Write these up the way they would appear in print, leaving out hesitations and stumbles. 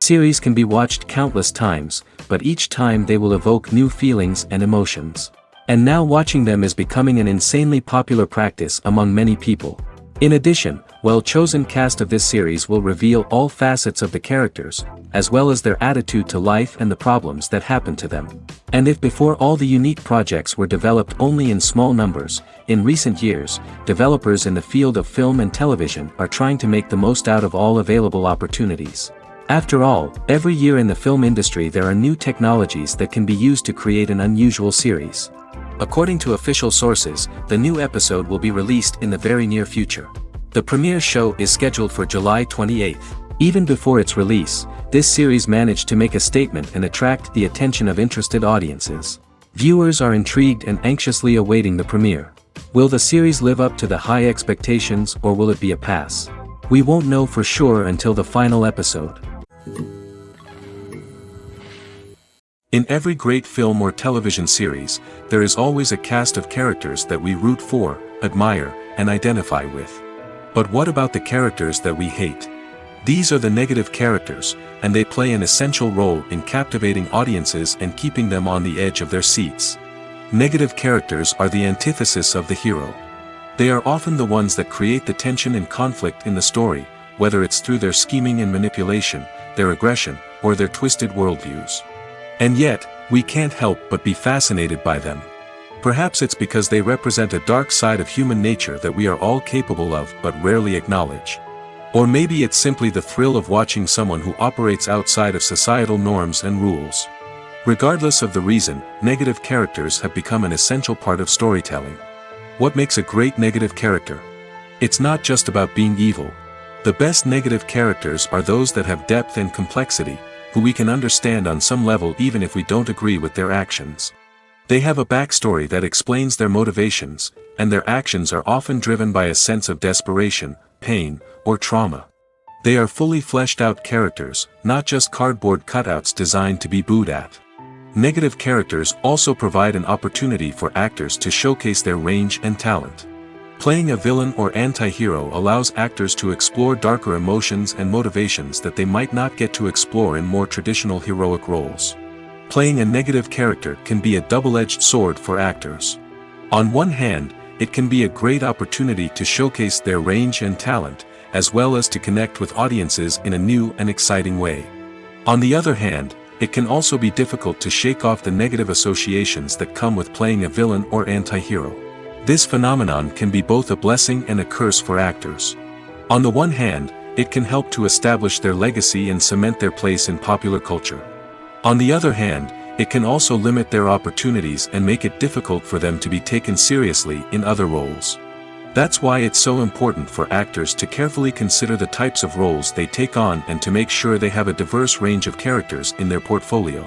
Series can be watched countless times, but each time they will evoke new feelings and emotions. And now watching them is becoming an insanely popular practice among many people. In addition, well-chosen cast of this series will reveal all facets of the characters, as well as their attitude to life and the problems that happen to them. And if before all the unique projects were developed only in small numbers, in recent years, developers in the field of film and television are trying to make the most out of all available opportunities. After all, every year in the film industry there are new technologies that can be used to create an unusual series. According to official sources, the new episode will be released in the very near future. The premiere show is scheduled for July 28th. Even before its release, this series managed to make a statement and attract the attention of interested audiences. Viewers are intrigued and anxiously awaiting the premiere. Will the series live up to the high expectations or will it be a pass? We won't know for sure until the final episode. In every great film or television series, there is always a cast of characters that we root for, admire, and identify with. But what about the characters that we hate? These are the negative characters, and they play an essential role in captivating audiences and keeping them on the edge of their seats. Negative characters are the antithesis of the hero. They are often the ones that create the tension and conflict in the story, whether it's through their scheming and manipulation, their aggression, or their twisted worldviews. And yet, we can't help but be fascinated by them. Perhaps it's because they represent a dark side of human nature that we are all capable of but rarely acknowledge. Or maybe it's simply the thrill of watching someone who operates outside of societal norms and rules. Regardless of the reason, negative characters have become an essential part of storytelling. What makes a great negative character? It's not just about being evil. The best negative characters are those that have depth and complexity, who we can understand on some level even if we don't agree with their actions. They have a backstory that explains their motivations, and their actions are often driven by a sense of desperation, pain, or trauma. They are fully fleshed out characters, not just cardboard cutouts designed to be booed at. Negative characters also provide an opportunity for actors to showcase their range and talent. Playing a villain or anti-hero allows actors to explore darker emotions and motivations that they might not get to explore in more traditional heroic roles. Playing a negative character can be a double-edged sword for actors. On one hand, it can be a great opportunity to showcase their range and talent, as well as to connect with audiences in a new and exciting way. On the other hand, it can also be difficult to shake off the negative associations that come with playing a villain or anti-hero. This phenomenon can be both a blessing and a curse for actors. On the one hand, it can help to establish their legacy and cement their place in popular culture. On the other hand, it can also limit their opportunities and make it difficult for them to be taken seriously in other roles. That's why it's so important for actors to carefully consider the types of roles they take on and to make sure they have a diverse range of characters in their portfolio.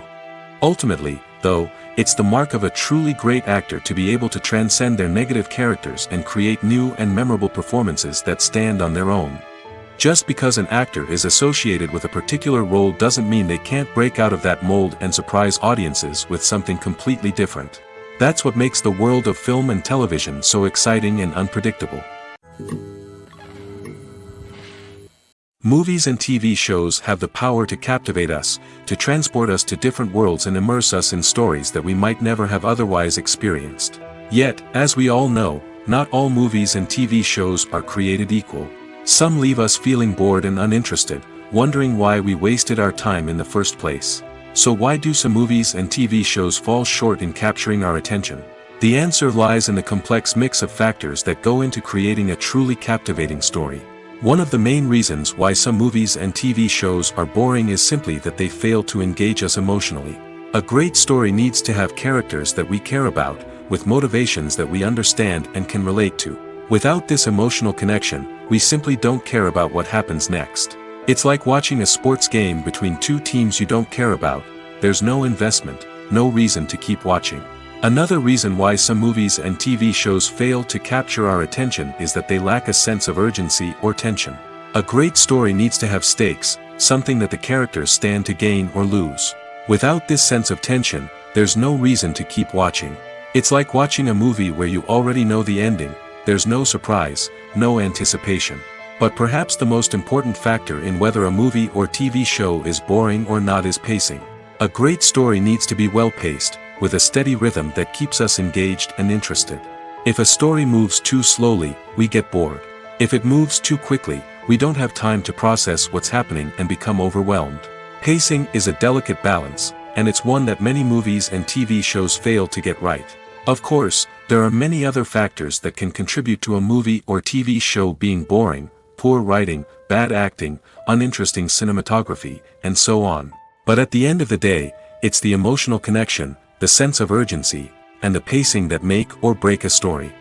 Ultimately, though, it's the mark of a truly great actor to be able to transcend their negative characters and create new and memorable performances that stand on their own. Just because an actor is associated with a particular role doesn't mean they can't break out of that mold and surprise audiences with something completely different. That's what makes the world of film and television so exciting and unpredictable. Movies and TV shows have the power to captivate us, to transport us to different worlds and immerse us in stories that we might never have otherwise experienced. Yet, as we all know, not all movies and TV shows are created equal. Some leave us feeling bored and uninterested, wondering why we wasted our time in the first place. So why do some movies and TV shows fall short in capturing our attention? The answer lies in the complex mix of factors that go into creating a truly captivating story. One of the main reasons why some movies and TV shows are boring is simply that they fail to engage us emotionally. A great story needs to have characters that we care about, with motivations that we understand and can relate to. Without this emotional connection, we simply don't care about what happens next. It's like watching a sports game between two teams you don't care about. There's no investment, no reason to keep watching. Another reason why some movies and TV shows fail to capture our attention is that they lack a sense of urgency or tension. A great story needs to have stakes, something that the characters stand to gain or lose. Without this sense of tension, there's no reason to keep watching. It's like watching a movie where you already know the ending. There's no surprise, no anticipation. But perhaps the most important factor in whether a movie or TV show is boring or not is pacing. A great story needs to be well-paced, with a steady rhythm that keeps us engaged and interested. If a story moves too slowly, we get bored. If it moves too quickly, we don't have time to process what's happening and become overwhelmed. Pacing is a delicate balance, and it's one that many movies and TV shows fail to get right. Of course, there are many other factors that can contribute to a movie or TV show being boring: poor writing, bad acting, uninteresting cinematography, and so on. But at the end of the day, it's the emotional connection, the sense of urgency, and the pacing that make or break a story.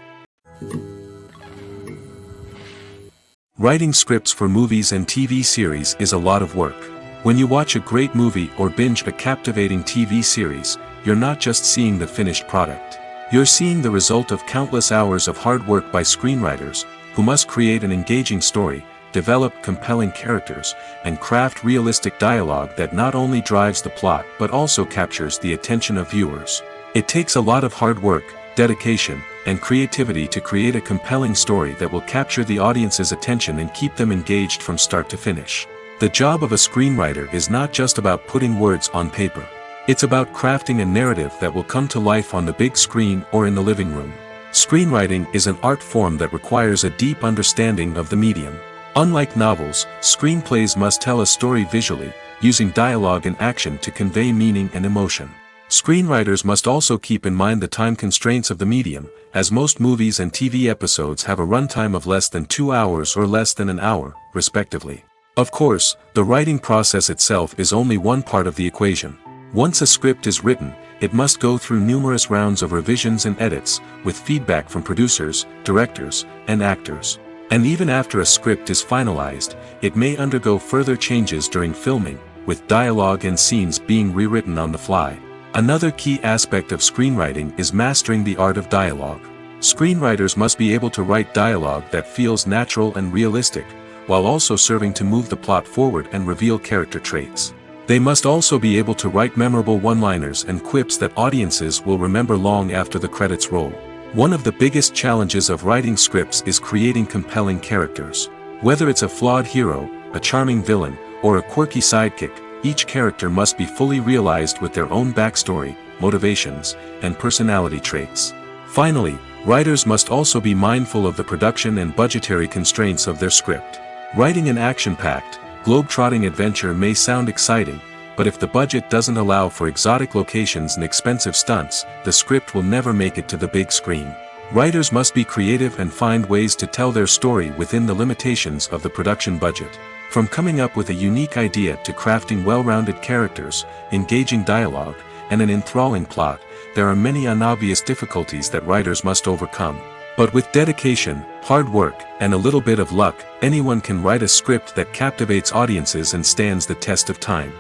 Writing scripts for movies and TV series is a lot of work. When you watch a great movie or binge a captivating TV series, you're not just seeing the finished product. You're seeing the result of countless hours of hard work by screenwriters, who must create an engaging story, develop compelling characters, and craft realistic dialogue that not only drives the plot but also captures the attention of viewers. It takes a lot of hard work, dedication, and creativity to create a compelling story that will capture the audience's attention and keep them engaged from start to finish. The job of a screenwriter is not just about putting words on paper. It's about crafting a narrative that will come to life on the big screen or in the living room. Screenwriting is an art form that requires a deep understanding of the medium. Unlike novels, screenplays must tell a story visually, using dialogue and action to convey meaning and emotion. Screenwriters must also keep in mind the time constraints of the medium, as most movies and TV episodes have a runtime of less than 2 hours or less than an hour, respectively. Of course, the writing process itself is only one part of the equation. Once a script is written, it must go through numerous rounds of revisions and edits, with feedback from producers, directors, and actors. And even after a script is finalized, it may undergo further changes during filming, with dialogue and scenes being rewritten on the fly. Another key aspect of screenwriting is mastering the art of dialogue. Screenwriters must be able to write dialogue that feels natural and realistic, while also serving to move the plot forward and reveal character traits. They must also be able to write memorable one-liners and quips that audiences will remember long after the credits roll. One of the biggest challenges of writing scripts is creating compelling characters. Whether it's a flawed hero, a charming villain, or a quirky sidekick, each character must be fully realized with their own backstory, motivations, and personality traits. Finally, writers must also be mindful of the production and budgetary constraints of their script. Writing an action-packed, globe-trotting adventure may sound exciting, but if the budget doesn't allow for exotic locations and expensive stunts, the script will never make it to the big screen. Writers must be creative and find ways to tell their story within the limitations of the production budget. From coming up with a unique idea to crafting well-rounded characters, engaging dialogue, and an enthralling plot, there are many unobvious difficulties that writers must overcome. But with dedication, hard work, and a little bit of luck, anyone can write a script that captivates audiences and stands the test of time.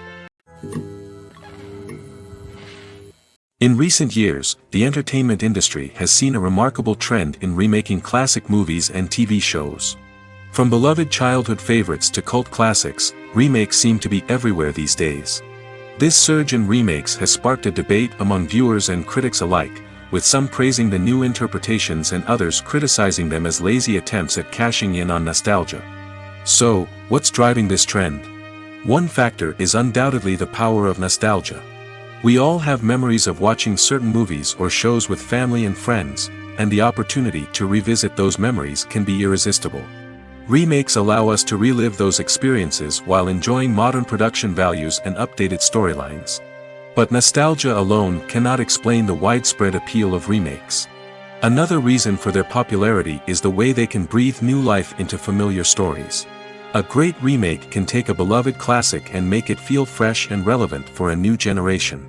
In recent years, the entertainment industry has seen a remarkable trend in remaking classic movies and TV shows. From beloved childhood favorites to cult classics, remakes seem to be everywhere these days. This surge in remakes has sparked a debate among viewers and critics alike, with some praising the new interpretations and others criticizing them as lazy attempts at cashing in on nostalgia. So, what's driving this trend? One factor is undoubtedly the power of nostalgia. We all have memories of watching certain movies or shows with family and friends, and the opportunity to revisit those memories can be irresistible. Remakes allow us to relive those experiences while enjoying modern production values and updated storylines. But nostalgia alone cannot explain the widespread appeal of remakes. Another reason for their popularity is the way they can breathe new life into familiar stories. A great remake can take a beloved classic and make it feel fresh and relevant for a new generation.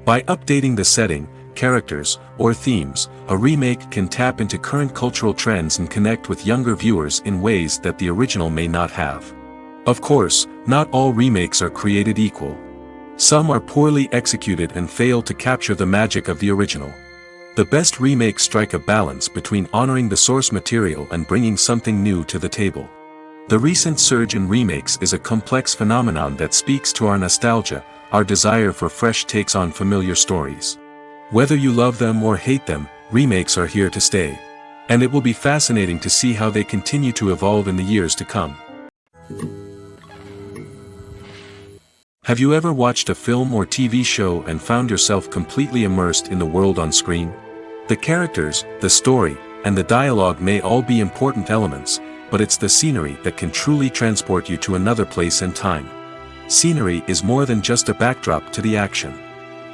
By updating the setting, characters, or themes, a remake can tap into current cultural trends and connect with younger viewers in ways that the original may not have. Of course, not all remakes are created equal. Some are poorly executed and fail to capture the magic of the original. The best remakes strike a balance between honoring the source material and bringing something new to the table. The recent surge in remakes is a complex phenomenon that speaks to our nostalgia, our desire for fresh takes on familiar stories. Whether you love them or hate them, remakes are here to stay. And it will be fascinating to see how they continue to evolve in the years to come. Have you ever watched a film or TV show and found yourself completely immersed in the world on screen? The characters, the story, and the dialogue may all be important elements, but it's the scenery that can truly transport you to another place and time. Scenery is more than just a backdrop to the action.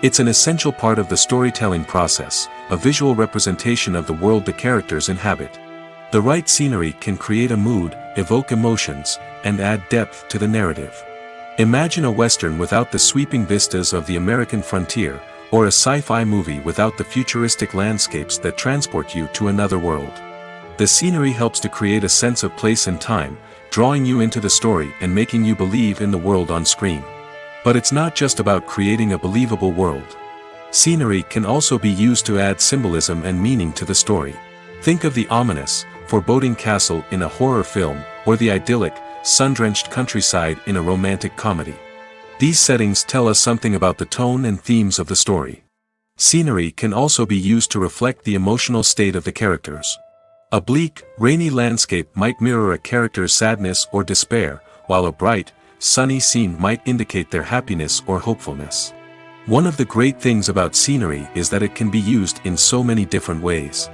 It's an essential part of the storytelling process, a visual representation of the world the characters inhabit. The right scenery can create a mood, evoke emotions, and add depth to the narrative. Imagine a Western without the sweeping vistas of the American frontier, or a sci-fi movie without the futuristic landscapes that transport you to another world. The scenery helps to create a sense of place and time, drawing you into the story and making you believe in the world on screen. But it's not just about creating a believable world. Scenery can also be used to add symbolism and meaning to the story. Think of the ominous, foreboding castle in a horror film, or the idyllic, sun-drenched countryside in a romantic comedy. These settings tell us something about the tone and themes of the story. Scenery can also be used to reflect the emotional state of the characters. A bleak, rainy landscape might mirror a character's sadness or despair, while a bright, sunny scene might indicate their happiness or hopefulness. One of the great things about scenery is that it can be used in so many different ways.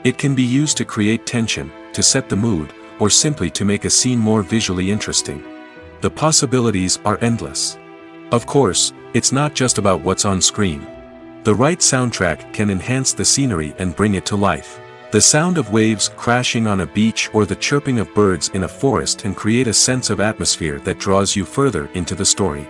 It can be used to create tension, to set the mood, or simply to make a scene more visually interesting. The possibilities are endless. Of course, it's not just about what's on screen. The right soundtrack can enhance the scenery and bring it to life. The sound of waves crashing on a beach or the chirping of birds in a forest can create a sense of atmosphere that draws you further into the story.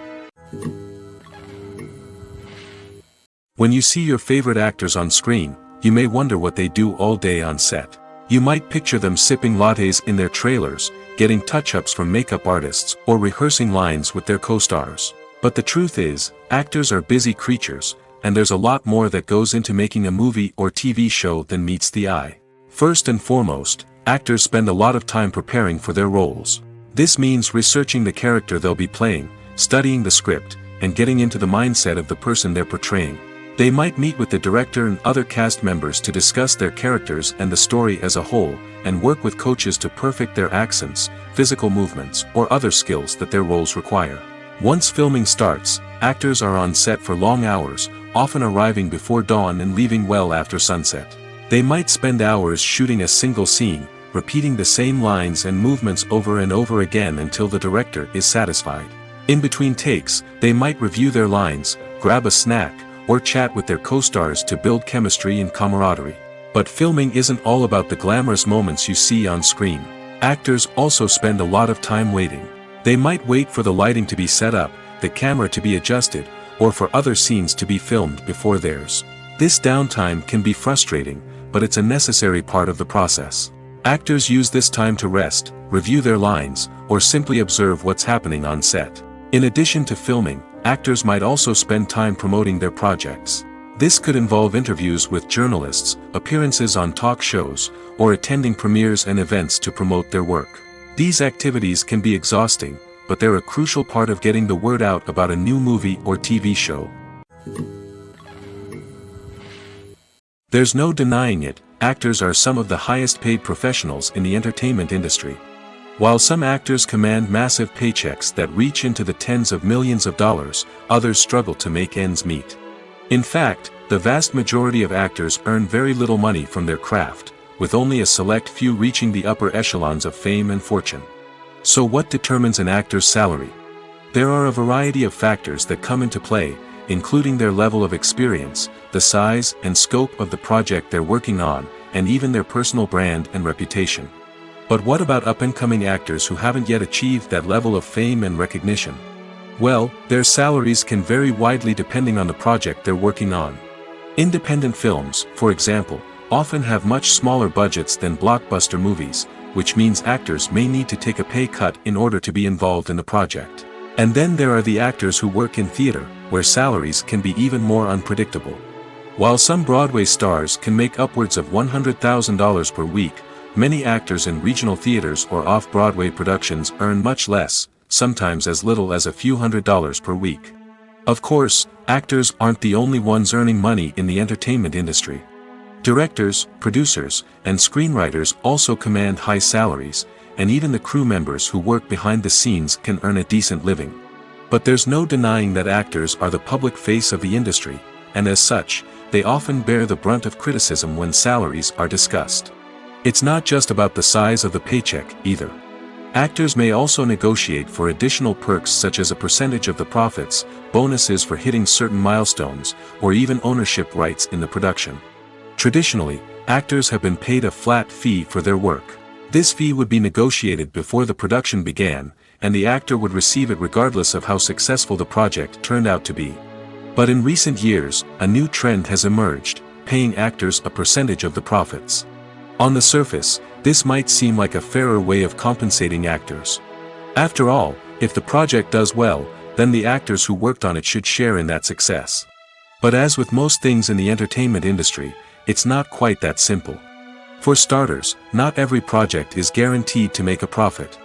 When you see your favorite actors on screen, you may wonder what they do all day on set. You might picture them sipping lattes in their trailers, getting touch-ups from makeup artists, or rehearsing lines with their co-stars. But the truth is, actors are busy creatures, and there's a lot more that goes into making a movie or TV show than meets the eye. First and foremost, actors spend a lot of time preparing for their roles. This means researching the character they'll be playing, studying the script, and getting into the mindset of the person they're portraying. They might meet with the director and other cast members to discuss their characters and the story as a whole, and work with coaches to perfect their accents, physical movements, or other skills that their roles require. Once filming starts, actors are on set for long hours, often arriving before dawn and leaving well after sunset. They might spend hours shooting a single scene, repeating the same lines and movements over and over again until the director is satisfied. In between takes, they might review their lines, grab a snack, or chat with their co-stars to build chemistry and camaraderie. But filming isn't all about the glamorous moments you see on screen. Actors also spend a lot of time waiting. They might wait for the lighting to be set up, the camera to be adjusted, or for other scenes to be filmed before theirs. This downtime can be frustrating, but it's a necessary part of the process. Actors use this time to rest, review their lines, or simply observe what's happening on set. In addition to filming, actors might also spend time promoting their projects. This could involve interviews with journalists, appearances on talk shows, or attending premieres and events to promote their work. These activities can be exhausting, but they're a crucial part of getting the word out about a new movie or TV show. There's no denying it, actors are some of the highest paid professionals in the entertainment industry. While some actors command massive paychecks that reach into the tens of millions of dollars, others struggle to make ends meet. In fact, the vast majority of actors earn very little money from their craft, with only a select few reaching the upper echelons of fame and fortune. So what determines an actor's salary? There are a variety of factors that come into play, including their level of experience, the size and scope of the project they're working on, and even their personal brand and reputation. But what about up-and-coming actors who haven't yet achieved that level of fame and recognition? Well, their salaries can vary widely depending on the project they're working on. Independent films, for example, often have much smaller budgets than blockbuster movies, which means actors may need to take a pay cut in order to be involved in the project. And then there are the actors who work in theater, where salaries can be even more unpredictable. While some Broadway stars can make upwards of $100,000 per week, many actors in regional theaters or off-Broadway productions earn much less, sometimes as little as a few $100s per week. Of course, actors aren't the only ones earning money in the entertainment industry. Directors, producers, and screenwriters also command high salaries, and even the crew members who work behind the scenes can earn a decent living. But there's no denying that actors are the public face of the industry, and as such, they often bear the brunt of criticism when salaries are discussed. It's not just about the size of the paycheck, either. Actors may also negotiate for additional perks such as a percentage of the profits, bonuses for hitting certain milestones, or even ownership rights in the production. Traditionally, actors have been paid a flat fee for their work. This fee would be negotiated before the production began, and the actor would receive it regardless of how successful the project turned out to be. But in recent years, a new trend has emerged, paying actors a percentage of the profits. On the surface, this might seem like a fairer way of compensating actors. After all, if the project does well, then the actors who worked on it should share in that success. But as with most things in the entertainment industry, it's not quite that simple. For starters, not every project is guaranteed to make a profit.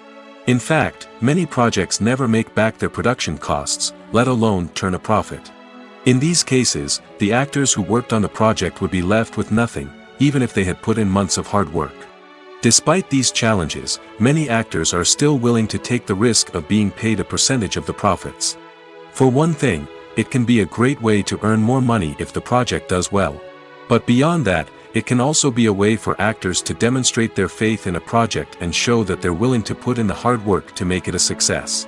In fact, many projects never make back their production costs, let alone turn a profit. In these cases, the actors who worked on the project would be left with nothing, even if they had put in months of hard work. Despite these challenges, many actors are still willing to take the risk of being paid a percentage of the profits. For one thing, it can be a great way to earn more money if the project does well. But beyond that, it can also be a way for actors to demonstrate their faith in a project and show that they're willing to put in the hard work to make it a success.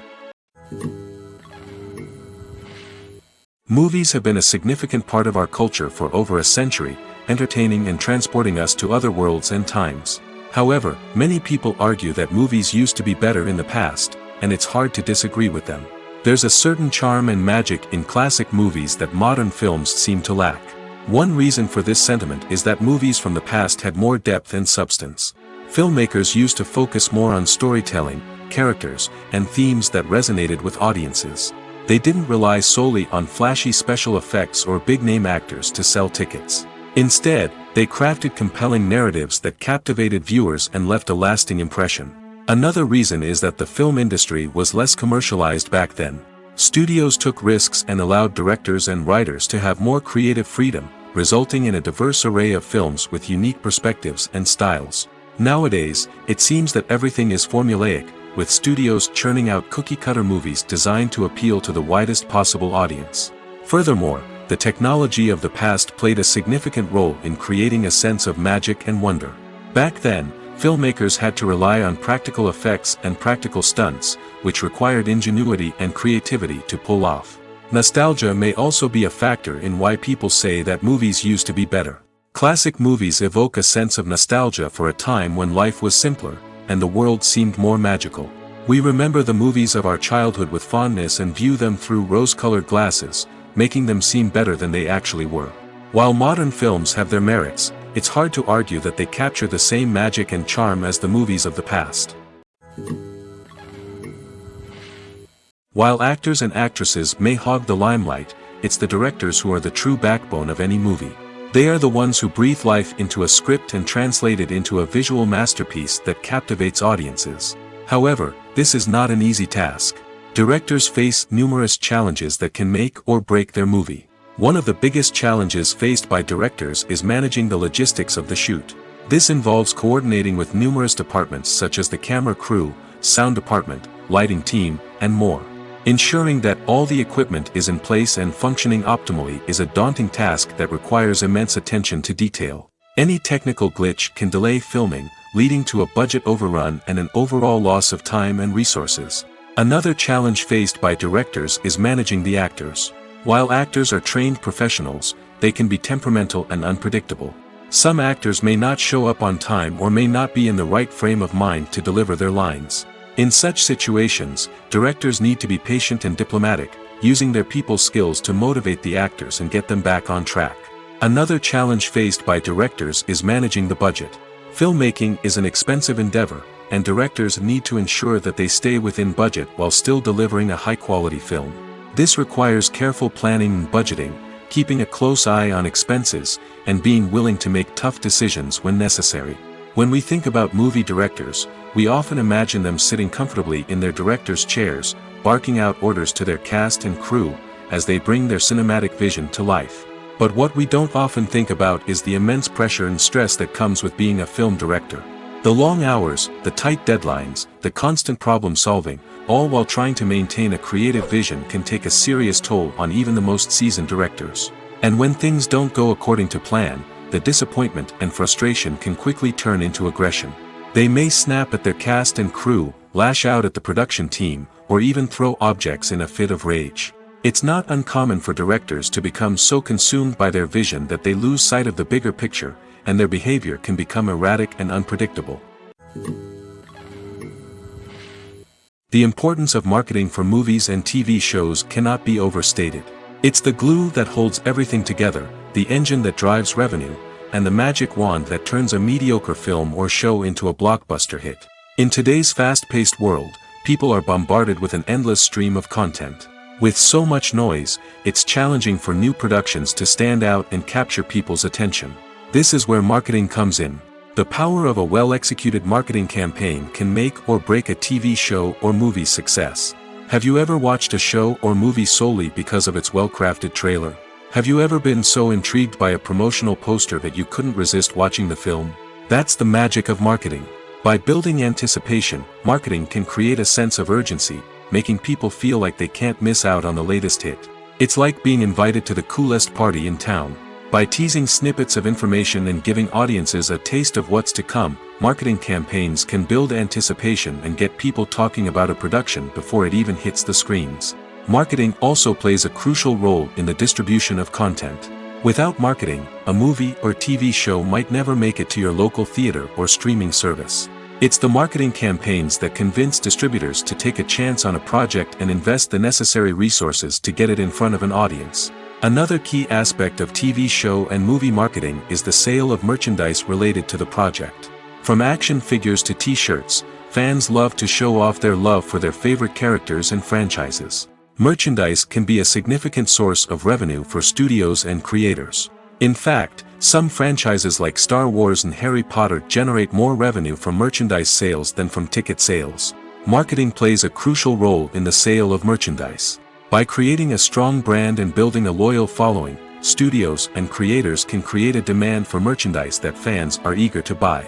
Movies have been a significant part of our culture for over a century, entertaining and transporting us to other worlds and times. However, many people argue that movies used to be better in the past, and it's hard to disagree with them. There's a certain charm and magic in classic movies that modern films seem to lack. One reason for this sentiment is that movies from the past had more depth and substance. Filmmakers used to focus more on storytelling, characters, and themes that resonated with audiences. They didn't rely solely on flashy special effects or big-name actors to sell tickets. Instead, they crafted compelling narratives that captivated viewers and left a lasting impression. Another reason is that the film industry was less commercialized back then. Studios took risks and allowed directors and writers to have more creative freedom, resulting in a diverse array of films with unique perspectives and styles. Nowadays, it seems that everything is formulaic, with studios churning out cookie-cutter movies designed to appeal to the widest possible audience. Furthermore, the technology of the past played a significant role in creating a sense of magic and wonder. Back then, filmmakers had to rely on practical effects and practical stunts, which required ingenuity and creativity to pull off. Nostalgia may also be a factor in why people say that movies used to be better. Classic movies evoke a sense of nostalgia for a time when life was simpler, and the world seemed more magical. We remember the movies of our childhood with fondness and view them through rose-colored glasses, making them seem better than they actually were. While modern films have their merits, it's hard to argue that they capture the same magic and charm as the movies of the past. While actors and actresses may hog the limelight, it's the directors who are the true backbone of any movie. They are the ones who breathe life into a script and translate it into a visual masterpiece that captivates audiences. However, this is not an easy task. Directors face numerous challenges that can make or break their movie. One of the biggest challenges faced by directors is managing the logistics of the shoot. This involves coordinating with numerous departments such as the camera crew, sound department, lighting team, and more. Ensuring that all the equipment is in place and functioning optimally is a daunting task that requires immense attention to detail. Any technical glitch can delay filming, leading to a budget overrun and an overall loss of time and resources. Another challenge faced by directors is managing the actors. While actors are trained professionals, they can be temperamental and unpredictable. Some actors may not show up on time or may not be in the right frame of mind to deliver their lines. In such situations, directors need to be patient and diplomatic, using their people skills to motivate the actors and get them back on track. Another challenge faced by directors is managing the budget. Filmmaking is an expensive endeavor, and directors need to ensure that they stay within budget while still delivering a high-quality film. This requires careful planning and budgeting, keeping a close eye on expenses, and being willing to make tough decisions when necessary. When we think about movie directors, we often imagine them sitting comfortably in their director's chairs, barking out orders to their cast and crew, as they bring their cinematic vision to life. But what we don't often think about is the immense pressure and stress that comes with being a film director. The long hours, the tight deadlines, the constant problem solving, all while trying to maintain a creative vision can take a serious toll on even the most seasoned directors. And when things don't go according to plan, the disappointment and frustration can quickly turn into aggression. They may snap at their cast and crew, lash out at the production team, or even throw objects in a fit of rage. It's not uncommon for directors to become so consumed by their vision that they lose sight of the bigger picture, and their behavior can become erratic and unpredictable. The importance of marketing for movies and TV shows cannot be overstated. It's the glue that holds everything together, the engine that drives revenue, and the magic wand that turns a mediocre film or show into a blockbuster hit. In today's fast-paced world, people are bombarded with an endless stream of content. With so much noise, it's challenging for new productions to stand out and capture people's attention. This is where marketing comes in. The power of a well-executed marketing campaign can make or break a TV show or movie's success. Have you ever watched a show or movie solely because of its well-crafted trailer? Have you ever been so intrigued by a promotional poster that you couldn't resist watching the film? That's the magic of marketing. By building anticipation, marketing can create a sense of urgency, making people feel like they can't miss out on the latest hit. It's like being invited to the coolest party in town. By teasing snippets of information and giving audiences a taste of what's to come, marketing campaigns can build anticipation and get people talking about a production before it even hits the screens. Marketing also plays a crucial role in the distribution of content. Without marketing, a movie or TV show might never make it to your local theater or streaming service. It's the marketing campaigns that convince distributors to take a chance on a project and invest the necessary resources to get it in front of an audience. Another key aspect of TV show and movie marketing is the sale of merchandise related to the project. From action figures to t-shirts, fans love to show off their love for their favorite characters and franchises. Merchandise can be a significant source of revenue for studios and creators. In fact, some franchises like Star Wars and Harry Potter generate more revenue from merchandise sales than from ticket sales. Marketing plays a crucial role in the sale of merchandise. By creating a strong brand and building a loyal following, studios and creators can create a demand for merchandise that fans are eager to buy.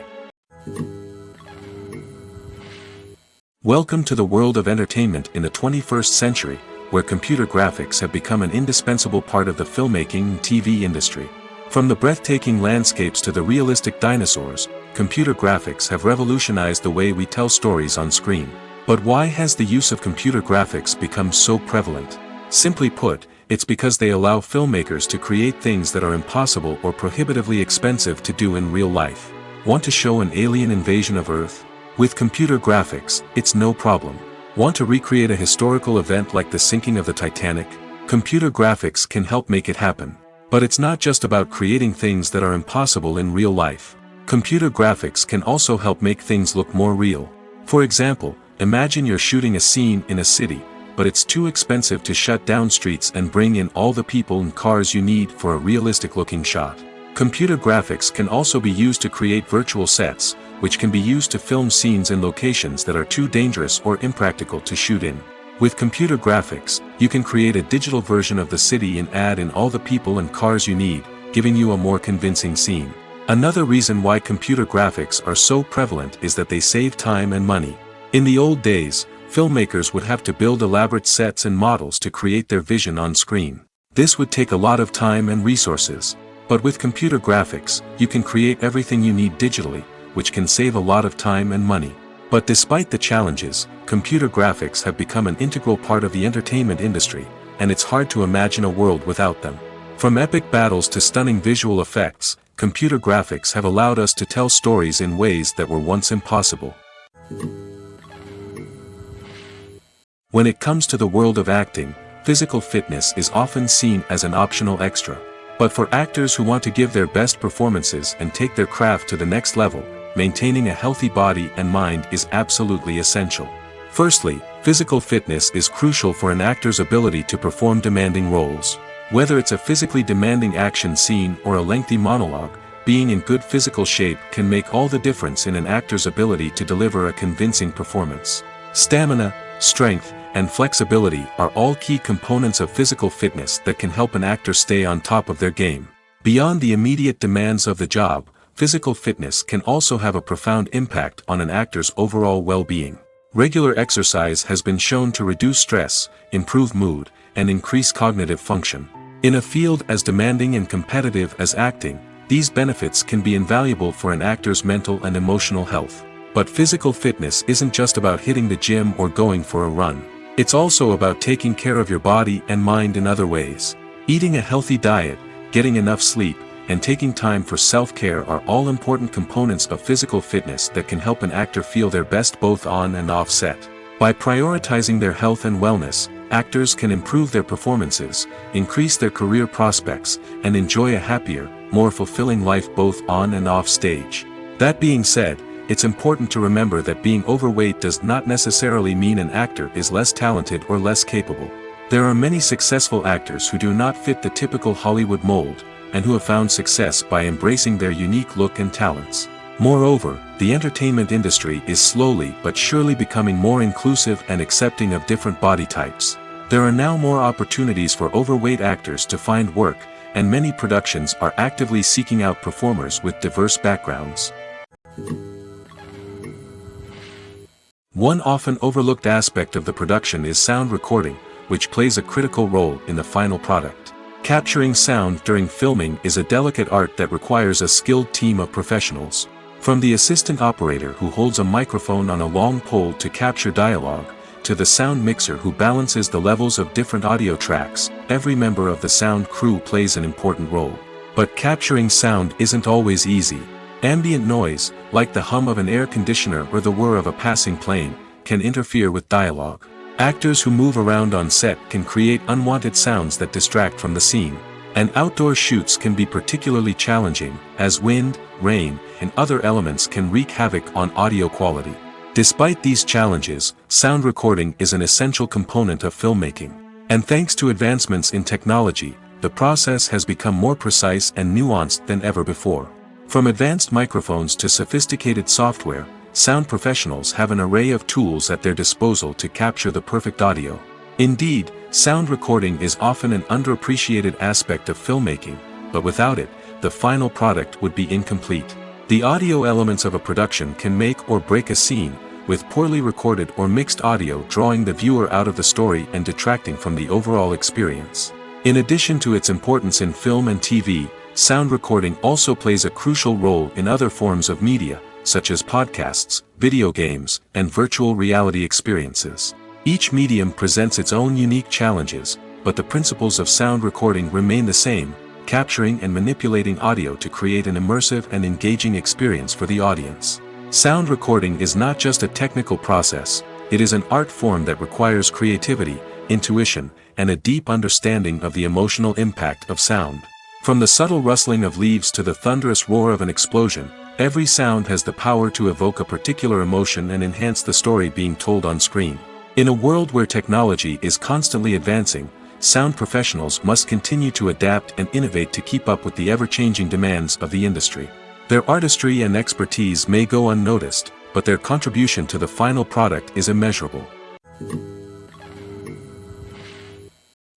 Welcome to the world of entertainment in the 21st century, where computer graphics have become an indispensable part of the filmmaking and TV industry. From the breathtaking landscapes to the realistic dinosaurs, computer graphics have revolutionized the way we tell stories on screen. But why has the use of computer graphics become so prevalent? Simply put, it's because they allow filmmakers to create things that are impossible or prohibitively expensive to do in real life. Want to show an alien invasion of Earth? With computer graphics, it's no problem. Want to recreate a historical event like the sinking of the Titanic? Computer graphics can help make it happen. But it's not just about creating things that are impossible in real life. Computer graphics can also help make things look more real. For example, imagine you're shooting a scene in a city, but it's too expensive to shut down streets and bring in all the people and cars you need for a realistic-looking shot. Computer graphics can also be used to create virtual sets, which can be used to film scenes in locations that are too dangerous or impractical to shoot in. With computer graphics, you can create a digital version of the city and add in all the people and cars you need, giving you a more convincing scene. Another reason why computer graphics are so prevalent is that they save time and money. In the old days, filmmakers would have to build elaborate sets and models to create their vision on screen. This would take a lot of time and resources. But with computer graphics, you can create everything you need digitally, which can save a lot of time and money. But despite the challenges, computer graphics have become an integral part of the entertainment industry, and it's hard to imagine a world without them. From epic battles to stunning visual effects, computer graphics have allowed us to tell stories in ways that were once impossible. When it comes to the world of acting, physical fitness is often seen as an optional extra. But for actors who want to give their best performances and take their craft to the next level, maintaining a healthy body and mind is absolutely essential. Firstly, physical fitness is crucial for an actor's ability to perform demanding roles. Whether it's a physically demanding action scene or a lengthy monologue, being in good physical shape can make all the difference in an actor's ability to deliver a convincing performance. Stamina, strength, and flexibility are all key components of physical fitness that can help an actor stay on top of their game. Beyond the immediate demands of the job, physical fitness can also have a profound impact on an actor's overall well-being. Regular exercise has been shown to reduce stress, improve mood, and increase cognitive function. In a field as demanding and competitive as acting, these benefits can be invaluable for an actor's mental and emotional health. But physical fitness isn't just about hitting the gym or going for a run. It's also about taking care of your body and mind in other ways. Eating a healthy diet, getting enough sleep, and taking time for self-care are all important components of physical fitness that can help an actor feel their best both on and off set. By prioritizing their health and wellness, actors can improve their performances, increase their career prospects, and enjoy a happier, more fulfilling life both on and off stage. That being said, it's important to remember that being overweight does not necessarily mean an actor is less talented or less capable. There are many successful actors who do not fit the typical Hollywood mold, and who have found success by embracing their unique look and talents. Moreover, the entertainment industry is slowly but surely becoming more inclusive and accepting of different body types. There are now more opportunities for overweight actors to find work, and many productions are actively seeking out performers with diverse backgrounds. One often overlooked aspect of the production is sound recording, which plays a critical role in the final product. Capturing sound during filming is a delicate art that requires a skilled team of professionals. From the assistant operator who holds a microphone on a long pole to capture dialogue, to the sound mixer who balances the levels of different audio tracks, every member of the sound crew plays an important role. But capturing sound isn't always easy. Ambient noise, like the hum of an air conditioner or the whir of a passing plane, can interfere with dialogue. Actors who move around on set can create unwanted sounds that distract from the scene. And outdoor shoots can be particularly challenging, as wind, rain, and other elements can wreak havoc on audio quality. Despite these challenges, sound recording is an essential component of filmmaking. And thanks to advancements in technology, the process has become more precise and nuanced than ever before. From advanced microphones to sophisticated software, sound professionals have an array of tools at their disposal to capture the perfect audio. Indeed, sound recording is often an underappreciated aspect of filmmaking, but without it, the final product would be incomplete. The audio elements of a production can make or break a scene, with poorly recorded or mixed audio drawing the viewer out of the story and detracting from the overall experience. In addition to its importance in film and TV, sound recording also plays a crucial role in other forms of media, such as podcasts, video games, and virtual reality experiences. Each medium presents its own unique challenges, but the principles of sound recording remain the same, capturing and manipulating audio to create an immersive and engaging experience for the audience. Sound recording is not just a technical process, it is an art form that requires creativity, intuition, and a deep understanding of the emotional impact of sound. From the subtle rustling of leaves to the thunderous roar of an explosion, every sound has the power to evoke a particular emotion and enhance the story being told on screen. In a world where technology is constantly advancing, sound professionals must continue to adapt and innovate to keep up with the ever-changing demands of the industry. Their artistry and expertise may go unnoticed, but their contribution to the final product is immeasurable.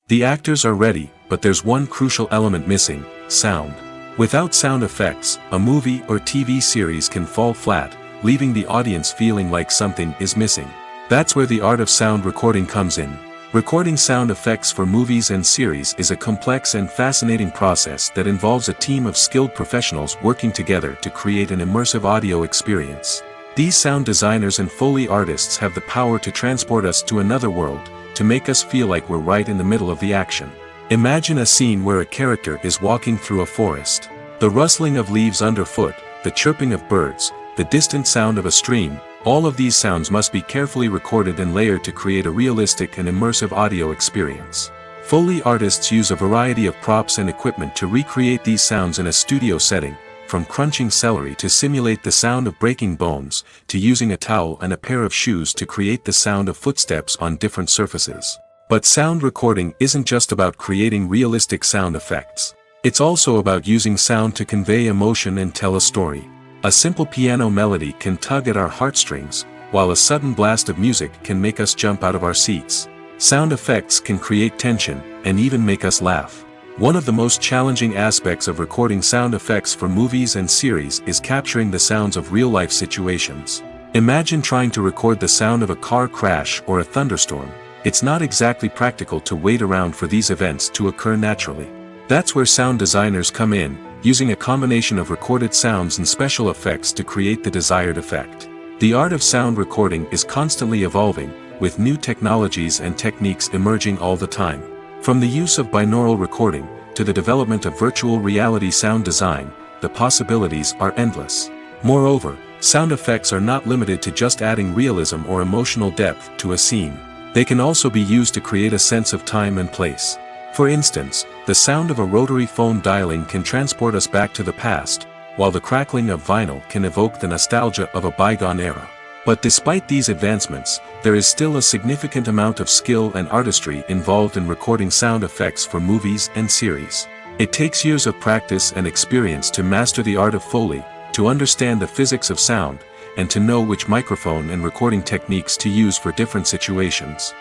The actors are ready, but there's one crucial element missing: sound. Without sound effects, a movie or TV series can fall flat, leaving the audience feeling like something is missing. That's where the art of sound recording comes in. Recording sound effects for movies and series is a complex and fascinating process that involves a team of skilled professionals working together to create an immersive audio experience. These sound designers and Foley artists have the power to transport us to another world, to make us feel like we're right in the middle of the action. Imagine a scene where a character is walking through a forest. The rustling of leaves underfoot, the chirping of birds, the distant sound of a stream, all of these sounds must be carefully recorded and layered to create a realistic and immersive audio experience. Foley artists use a variety of props and equipment to recreate these sounds in a studio setting, from crunching celery to simulate the sound of breaking bones, to using a towel and a pair of shoes to create the sound of footsteps on different surfaces. But sound recording isn't just about creating realistic sound effects. It's also about using sound to convey emotion and tell a story. A simple piano melody can tug at our heartstrings, while a sudden blast of music can make us jump out of our seats. Sound effects can create tension, and even make us laugh. One of the most challenging aspects of recording sound effects for movies and series is capturing the sounds of real-life situations. Imagine trying to record the sound of a car crash or a thunderstorm. It's not exactly practical to wait around for these events to occur naturally. That's where sound designers come in, using a combination of recorded sounds and special effects to create the desired effect. The art of sound recording is constantly evolving, with new technologies and techniques emerging all the time. From the use of binaural recording, to the development of virtual reality sound design, the possibilities are endless. Moreover, sound effects are not limited to just adding realism or emotional depth to a scene. They can also be used to create a sense of time and place. For instance, the sound of a rotary phone dialing can transport us back to the past, while the crackling of vinyl can evoke the nostalgia of a bygone era. But despite these advancements, there is still a significant amount of skill and artistry involved in recording sound effects for movies and series. It takes years of practice and experience to master the art of Foley, to understand the physics of sound, and to know which microphone and recording techniques to use for different situations.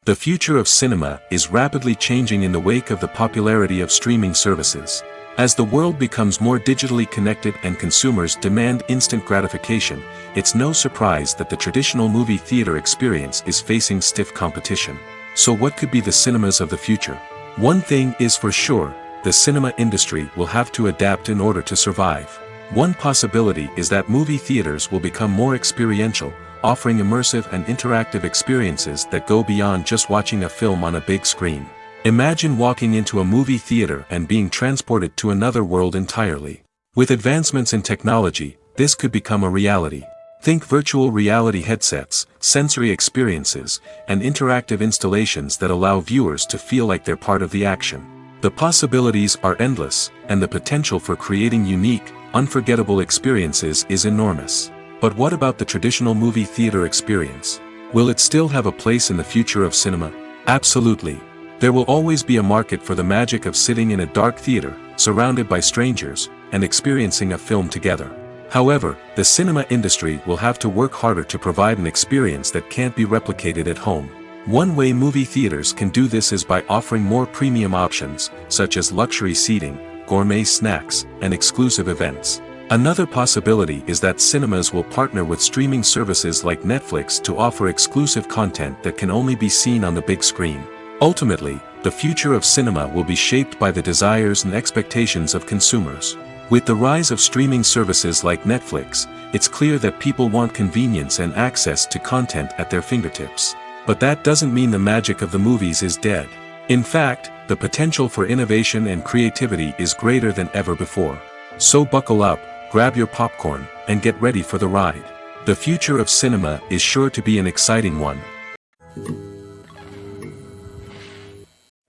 The future of cinema is rapidly changing in the wake of the popularity of streaming services. As the world becomes more digitally connected and consumers demand instant gratification, it's no surprise that the traditional movie theater experience is facing stiff competition. So what could be the cinemas of the future? One thing is for sure, the cinema industry will have to adapt in order to survive. One possibility is that movie theaters will become more experiential, offering immersive and interactive experiences that go beyond just watching a film on a big screen. Imagine walking into a movie theater and being transported to another world entirely. With advancements in technology, this could become a reality. Think virtual reality headsets, sensory experiences, and interactive installations that allow viewers to feel like they're part of the action. The possibilities are endless, and the potential for creating unique, unforgettable experiences is enormous. But what about the traditional movie theater experience? Will it still have a place in the future of cinema? Absolutely. There will always be a market for the magic of sitting in a dark theater, surrounded by strangers, and experiencing a film together. However, the cinema industry will have to work harder to provide an experience that can't be replicated at home. One way movie theaters can do this is by offering more premium options, such as luxury seating, gourmet snacks, and exclusive events. Another possibility is that cinemas will partner with streaming services like Netflix to offer exclusive content that can only be seen on the big screen. Ultimately, the future of cinema will be shaped by the desires and expectations of consumers. With the rise of streaming services like Netflix, it's clear that people want convenience and access to content at their fingertips. But that doesn't mean the magic of the movies is dead. In fact, the potential for innovation and creativity is greater than ever before. So buckle up, grab your popcorn, and get ready for the ride. The future of cinema is sure to be an exciting one.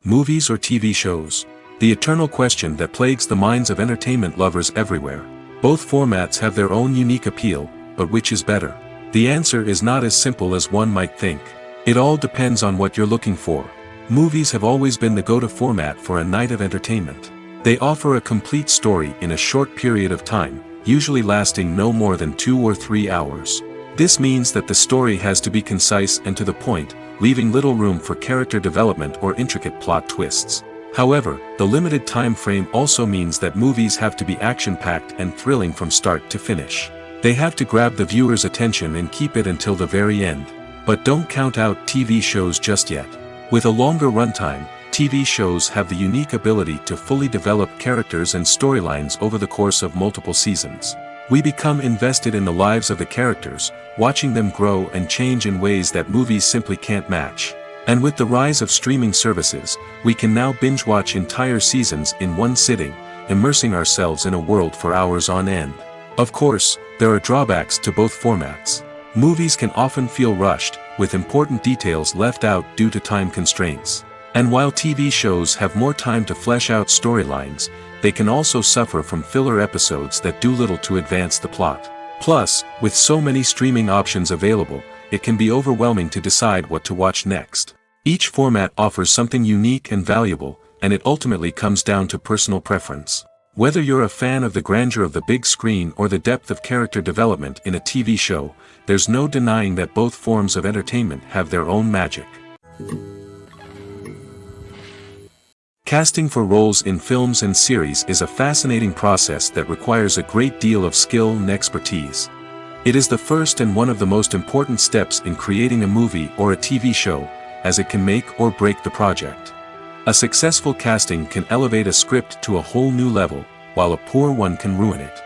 Movies or TV shows? The eternal question that plagues the minds of entertainment lovers everywhere. Both formats have their own unique appeal, but which is better? The answer is not as simple as one might think. It all depends on what you're looking for. Movies have always been the go-to format for a night of entertainment. They offer a complete story in a short period of time, usually lasting no more than 2 or 3 hours. This means that the story has to be concise and to the point, leaving little room for character development or intricate plot twists. However, the limited time frame also means that movies have to be action-packed and thrilling from start to finish. They have to grab the viewer's attention and keep it until the very end. But don't count out TV shows just yet. With a longer runtime, TV shows have the unique ability to fully develop characters and storylines over the course of multiple seasons. We become invested in the lives of the characters, watching them grow and change in ways that movies simply can't match. And with the rise of streaming services, we can now binge-watch entire seasons in one sitting, immersing ourselves in a world for hours on end. Of course, there are drawbacks to both formats. Movies can often feel rushed, with important details left out due to time constraints. And while TV shows have more time to flesh out storylines, they can also suffer from filler episodes that do little to advance the plot. Plus, with so many streaming options available, it can be overwhelming to decide what to watch next. Each format offers something unique and valuable, and it ultimately comes down to personal preference. Whether you're a fan of the grandeur of the big screen or the depth of character development in a TV show, there's no denying that both forms of entertainment have their own magic. Casting for roles in films and series is a fascinating process that requires a great deal of skill and expertise. It is the first and one of the most important steps in creating a movie or a TV show, as it can make or break the project. A successful casting can elevate a script to a whole new level, while a poor one can ruin it.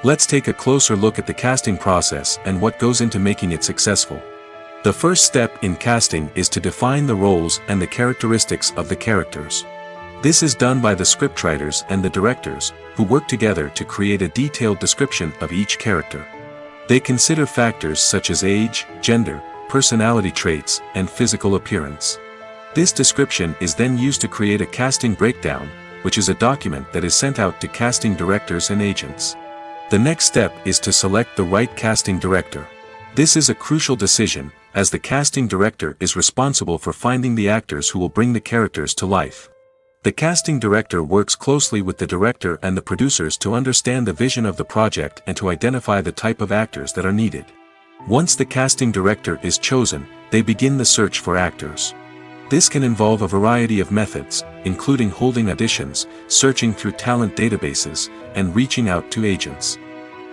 Let's take a closer look at the casting process and what goes into making it successful. The first step in casting is to define the roles and the characteristics of the characters. This is done by the scriptwriters and the directors, who work together to create a detailed description of each character. They consider factors such as age, gender, personality traits, and physical appearance. This description is then used to create a casting breakdown, which is a document that is sent out to casting directors and agents. The next step is to select the right casting director. This is a crucial decision, as the casting director is responsible for finding the actors who will bring the characters to life. The casting director works closely with the director and the producers to understand the vision of the project and to identify the type of actors that are needed. Once the casting director is chosen, they begin the search for actors. This can involve a variety of methods, including holding auditions, searching through talent databases, and reaching out to agents.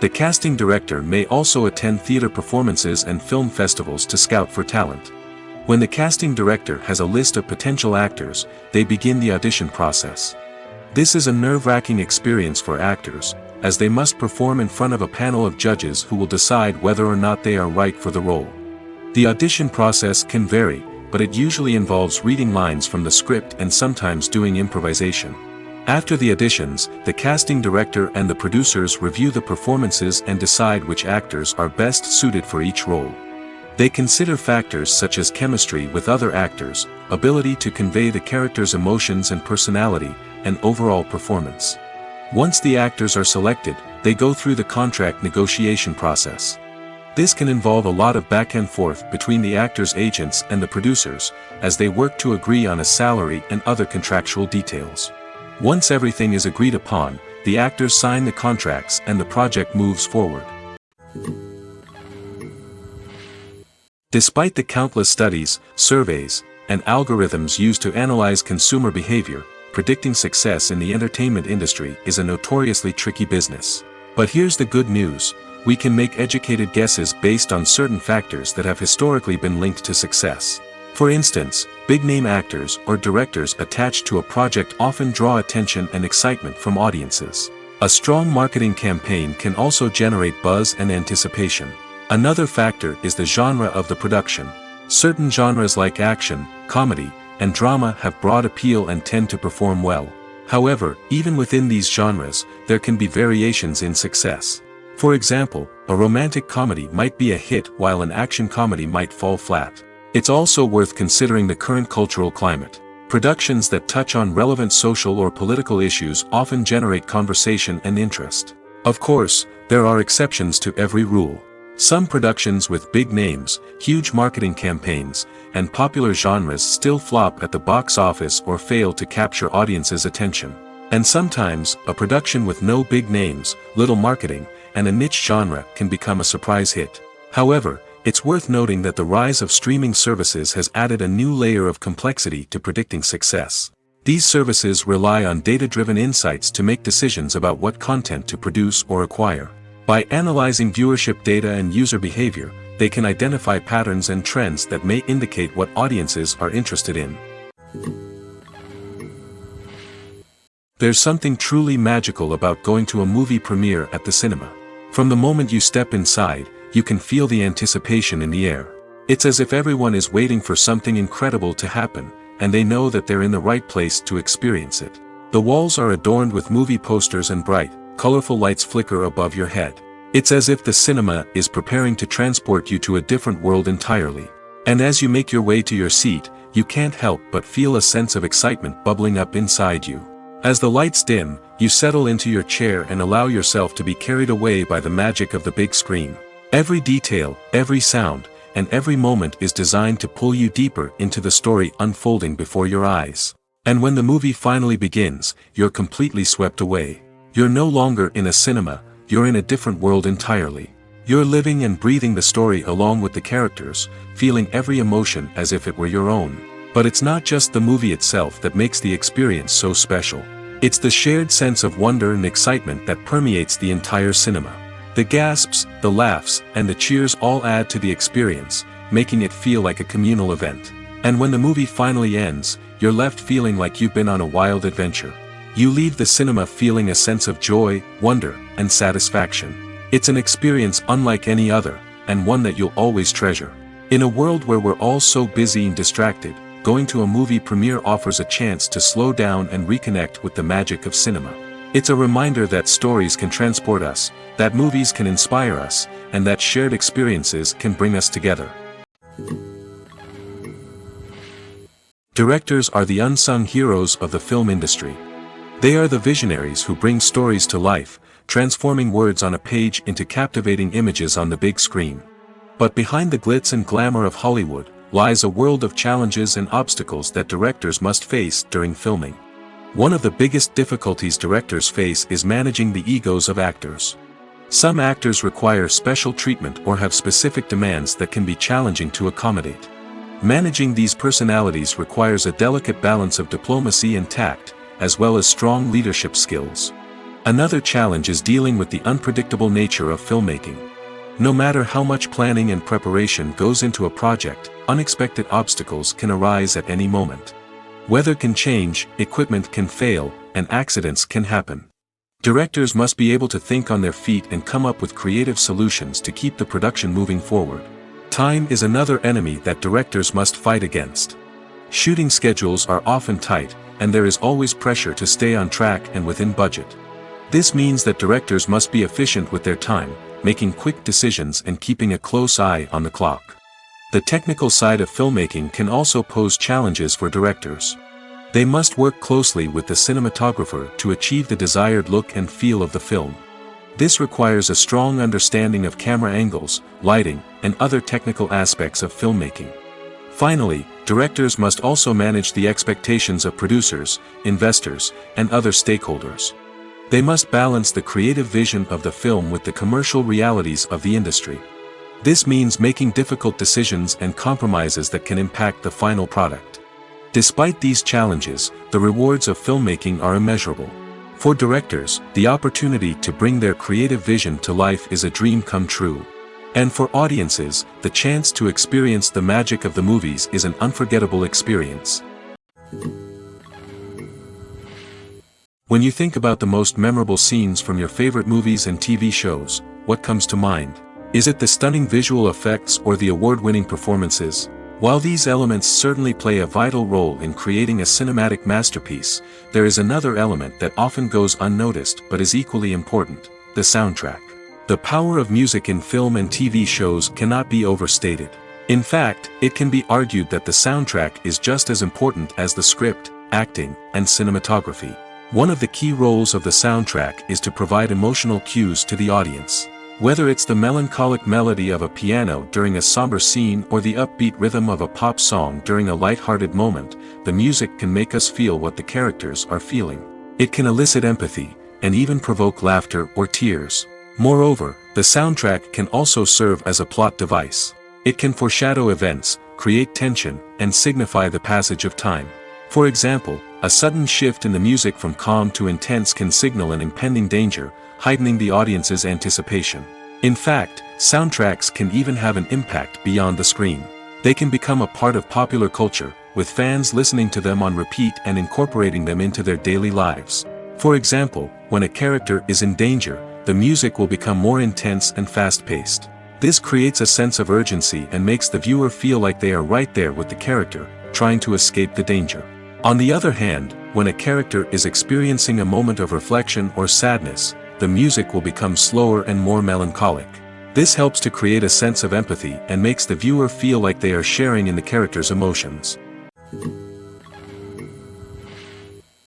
The casting director may also attend theater performances and film festivals to scout for talent. When the casting director has a list of potential actors, they begin the audition process. This is a nerve-wracking experience for actors, as they must perform in front of a panel of judges who will decide whether or not they are right for the role. The audition process can vary, but it usually involves reading lines from the script and sometimes doing improvisation. After the auditions, the casting director and the producers review the performances and decide which actors are best suited for each role. They consider factors such as chemistry with other actors, ability to convey the character's emotions and personality, and overall performance. Once the actors are selected, they go through the contract negotiation process. This can involve a lot of back and forth between the actors' agents and the producers, as they work to agree on a salary and other contractual details. Once everything is agreed upon, the actors sign the contracts and the project moves forward. Despite the countless studies, surveys, and algorithms used to analyze consumer behavior, predicting success in the entertainment industry is a notoriously tricky business. But here's the good news: we can make educated guesses based on certain factors that have historically been linked to success. For instance, big-name actors or directors attached to a project often draw attention and excitement from audiences. A strong marketing campaign can also generate buzz and anticipation. Another factor is the genre of the production. Certain genres like action, comedy, and drama have broad appeal and tend to perform well. However, even within these genres, there can be variations in success. For example, a romantic comedy might be a hit while an action comedy might fall flat. It's also worth considering the current cultural climate. Productions that touch on relevant social or political issues often generate conversation and interest. Of course, there are exceptions to every rule. Some productions with big names, huge marketing campaigns, and popular genres still flop at the box office or fail to capture audiences' attention. And sometimes, a production with no big names, little marketing, and a niche genre can become a surprise hit. However, it's worth noting that the rise of streaming services has added a new layer of complexity to predicting success. These services rely on data-driven insights to make decisions about what content to produce or acquire. By analyzing viewership data and user behavior, they can identify patterns and trends that may indicate what audiences are interested in. There's something truly magical about going to a movie premiere at the cinema. From the moment you step inside, you can feel the anticipation in the air. It's as if everyone is waiting for something incredible to happen, and they know that they're in the right place to experience it. The walls are adorned with movie posters and bright, colorful lights flicker above your head. It's as if the cinema is preparing to transport you to a different world entirely. And as you make your way to your seat, you can't help but feel a sense of excitement bubbling up inside you. As the lights dim, you settle into your chair and allow yourself to be carried away by the magic of the big screen. Every detail, every sound, and every moment is designed to pull you deeper into the story unfolding before your eyes. And when the movie finally begins, you're completely swept away. You're no longer in a cinema, you're in a different world entirely. You're living and breathing the story along with the characters, feeling every emotion as if it were your own. But it's not just the movie itself that makes the experience so special. It's the shared sense of wonder and excitement that permeates the entire cinema. The gasps, the laughs, and the cheers all add to the experience, making it feel like a communal event. And when the movie finally ends, you're left feeling like you've been on a wild adventure. You leave the cinema feeling a sense of joy, wonder, and satisfaction. It's an experience unlike any other, and one that you'll always treasure. In a world where we're all so busy and distracted, going to a movie premiere offers a chance to slow down and reconnect with the magic of cinema. It's a reminder that stories can transport us, that movies can inspire us, and that shared experiences can bring us together. Directors are the unsung heroes of the film industry. They are the visionaries who bring stories to life, transforming words on a page into captivating images on the big screen. But behind the glitz and glamour of Hollywood, lies a world of challenges and obstacles that directors must face during filming. One of the biggest difficulties directors face is managing the egos of actors. Some actors require special treatment or have specific demands that can be challenging to accommodate. Managing these personalities requires a delicate balance of diplomacy and tact, as well as strong leadership skills. Another challenge is dealing with the unpredictable nature of filmmaking. No matter how much planning and preparation goes into a project, unexpected obstacles can arise at any moment. Weather can change, equipment can fail, and accidents can happen. Directors must be able to think on their feet and come up with creative solutions to keep the production moving forward. Time is another enemy that directors must fight against. Shooting schedules are often tight, and there is always pressure to stay on track and within budget. This means that directors must be efficient with their time, making quick decisions and keeping a close eye on the clock. The technical side of filmmaking can also pose challenges for directors. They must work closely with the cinematographer to achieve the desired look and feel of the film. This requires a strong understanding of camera angles, lighting, and other technical aspects of filmmaking. Finally, directors must also manage the expectations of producers, investors, and other stakeholders. They must balance the creative vision of the film with the commercial realities of the industry. This means making difficult decisions and compromises that can impact the final product. Despite these challenges, the rewards of filmmaking are immeasurable. For directors, the opportunity to bring their creative vision to life is a dream come true. And for audiences, the chance to experience the magic of the movies is an unforgettable experience. When you think about the most memorable scenes from your favorite movies and TV shows, what comes to mind? Is it the stunning visual effects or the award-winning performances? While these elements certainly play a vital role in creating a cinematic masterpiece, there is another element that often goes unnoticed but is equally important: the soundtrack. The power of music in film and TV shows cannot be overstated. In fact, it can be argued that the soundtrack is just as important as the script, acting, and cinematography. One of the key roles of the soundtrack is to provide emotional cues to the audience. Whether it's the melancholic melody of a piano during a somber scene or the upbeat rhythm of a pop song during a light-hearted moment, the music can make us feel what the characters are feeling. It can elicit empathy, and even provoke laughter or tears. Moreover, the soundtrack can also serve as a plot device. It can foreshadow events, create tension, and signify the passage of time. For example, a sudden shift in the music from calm to intense can signal an impending danger, heightening the audience's anticipation. In fact, soundtracks can even have an impact beyond the screen. They can become a part of popular culture, with fans listening to them on repeat and incorporating them into their daily lives. For example, when a character is in danger, the music will become more intense and fast-paced. This creates a sense of urgency and makes the viewer feel like they are right there with the character, trying to escape the danger. On the other hand, when a character is experiencing a moment of reflection or sadness, the music will become slower and more melancholic. This helps to create a sense of empathy and makes the viewer feel like they are sharing in the character's emotions.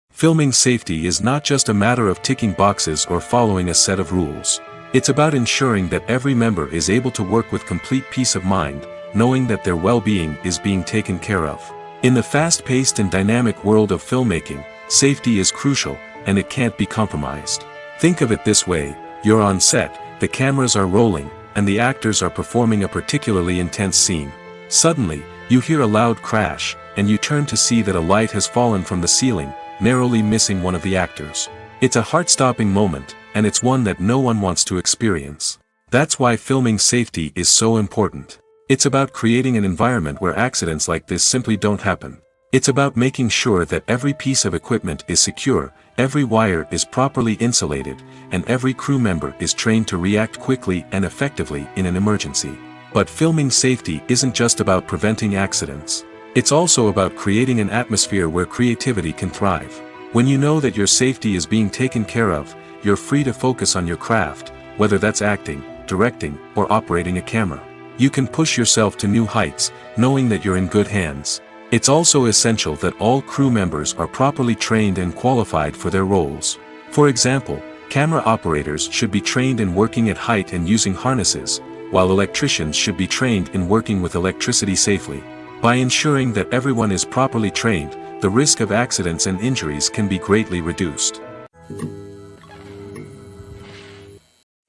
Filming safety is not just a matter of ticking boxes or following a set of rules. It's about ensuring that every member is able to work with complete peace of mind, knowing that their well-being is being taken care of. In the fast-paced and dynamic world of filmmaking, safety is crucial, and it can't be compromised. Think of it this way: you're on set, the cameras are rolling, and the actors are performing a particularly intense scene. Suddenly, you hear a loud crash, and you turn to see that a light has fallen from the ceiling, narrowly missing one of the actors. It's a heart-stopping moment, and it's one that no one wants to experience. That's why filming safety is so important. It's about creating an environment where accidents like this simply don't happen. It's about making sure that every piece of equipment is secure, every wire is properly insulated, and every crew member is trained to react quickly and effectively in an emergency. But filming safety isn't just about preventing accidents. It's also about creating an atmosphere where creativity can thrive. When you know that your safety is being taken care of, you're free to focus on your craft, whether that's acting, directing, or operating a camera. You can push yourself to new heights, knowing that you're in good hands. It's also essential that all crew members are properly trained and qualified for their roles. For example, camera operators should be trained in working at height and using harnesses, while electricians should be trained in working with electricity safely. By ensuring that everyone is properly trained, the risk of accidents and injuries can be greatly reduced.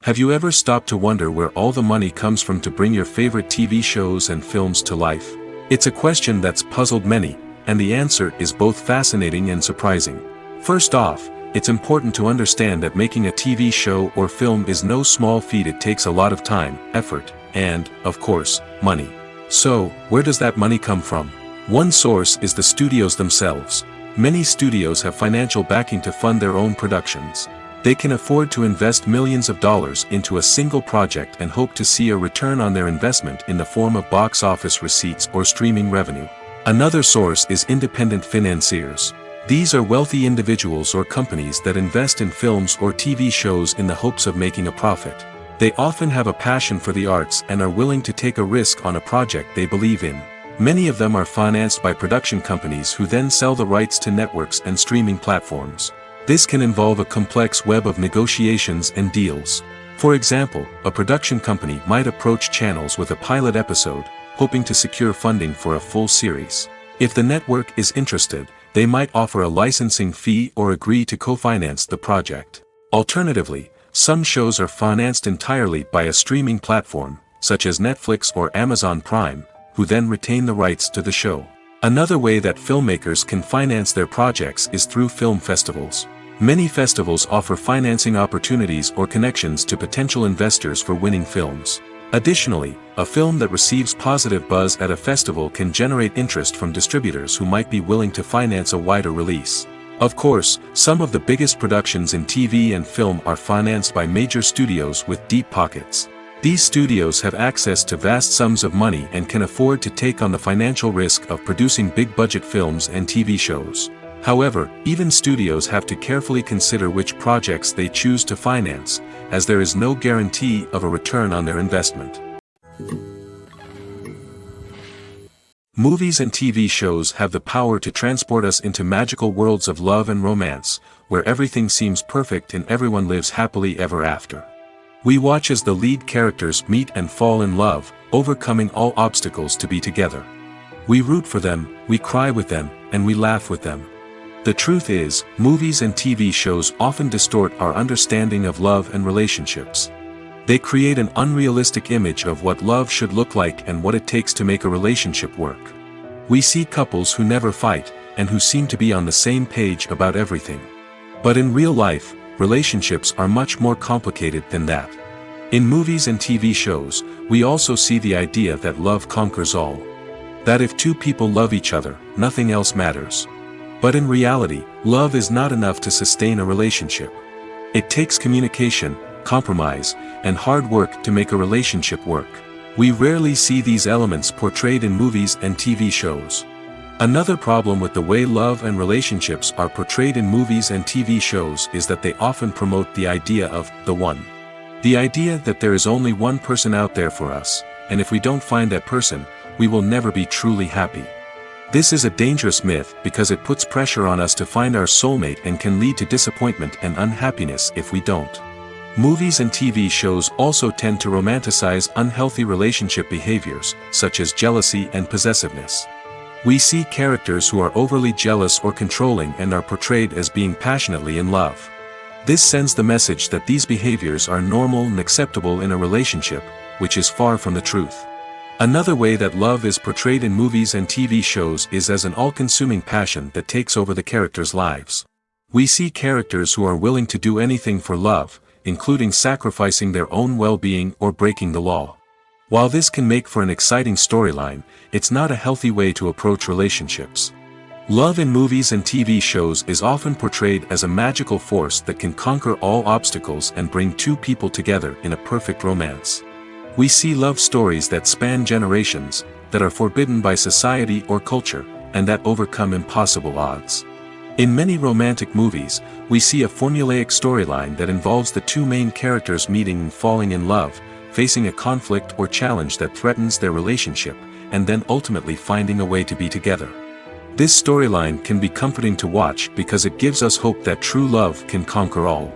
Have you ever stopped to wonder where all the money comes from to bring your favorite TV shows and films to life? It's a question that's puzzled many, and the answer is both fascinating and surprising. First off, it's important to understand that making a TV show or film is no small feat. It takes a lot of time, effort, and, of course, money. So, where does that money come from? One source is the studios themselves. Many studios have financial backing to fund their own productions. They can afford to invest millions of dollars into a single project and hope to see a return on their investment in the form of box office receipts or streaming revenue. Another source is independent financiers. These are wealthy individuals or companies that invest in films or TV shows in the hopes of making a profit. They often have a passion for the arts and are willing to take a risk on a project they believe in. Many of them are financed by production companies who then sell the rights to networks and streaming platforms. This can involve a complex web of negotiations and deals. For example, a production company might approach channels with a pilot episode, hoping to secure funding for a full series. If the network is interested, they might offer a licensing fee or agree to co-finance the project. Alternatively, some shows are financed entirely by a streaming platform, such as Netflix or Amazon Prime, who then retain the rights to the show. Another way that filmmakers can finance their projects is through film festivals. Many festivals offer financing opportunities or connections to potential investors for winning films. Additionally, a film that receives positive buzz at a festival can generate interest from distributors who might be willing to finance a wider release. Of course, some of the biggest productions in TV and film are financed by major studios with deep pockets. These studios have access to vast sums of money and can afford to take on the financial risk of producing big-budget films and TV shows. However, even studios have to carefully consider which projects they choose to finance, as there is no guarantee of a return on their investment. Movies and TV shows have the power to transport us into magical worlds of love and romance, where everything seems perfect and everyone lives happily ever after. We watch as the lead characters meet and fall in love, overcoming all obstacles to be together. We root for them, we cry with them, and we laugh with them. The truth is, movies and TV shows often distort our understanding of love and relationships. They create an unrealistic image of what love should look like and what it takes to make a relationship work. We see couples who never fight, and who seem to be on the same page about everything. But in real life, relationships are much more complicated than that. In movies and TV shows, we also see the idea that love conquers all. That if two people love each other, nothing else matters. But in reality, love is not enough to sustain a relationship. It takes communication, compromise, and hard work to make a relationship work. We rarely see these elements portrayed in movies and TV shows. Another problem with the way love and relationships are portrayed in movies and TV shows is that they often promote the idea of the one. The idea that there is only one person out there for us, and if we don't find that person, we will never be truly happy. This is a dangerous myth because it puts pressure on us to find our soulmate and can lead to disappointment and unhappiness if we don't. Movies and TV shows also tend to romanticize unhealthy relationship behaviors, such as jealousy and possessiveness. We see characters who are overly jealous or controlling and are portrayed as being passionately in love. This sends the message that these behaviors are normal and acceptable in a relationship, which is far from the truth. Another way that love is portrayed in movies and TV shows is as an all-consuming passion that takes over the characters' lives. We see characters who are willing to do anything for love, including sacrificing their own well-being or breaking the law. While this can make for an exciting storyline, it's not a healthy way to approach relationships. Love in movies and TV shows is often portrayed as a magical force that can conquer all obstacles and bring two people together in a perfect romance. We see love stories that span generations, that are forbidden by society or culture, and that overcome impossible odds. In many romantic movies, we see a formulaic storyline that involves the two main characters meeting and falling in love, facing a conflict or challenge that threatens their relationship, and then ultimately finding a way to be together. This storyline can be comforting to watch because it gives us hope that true love can conquer all.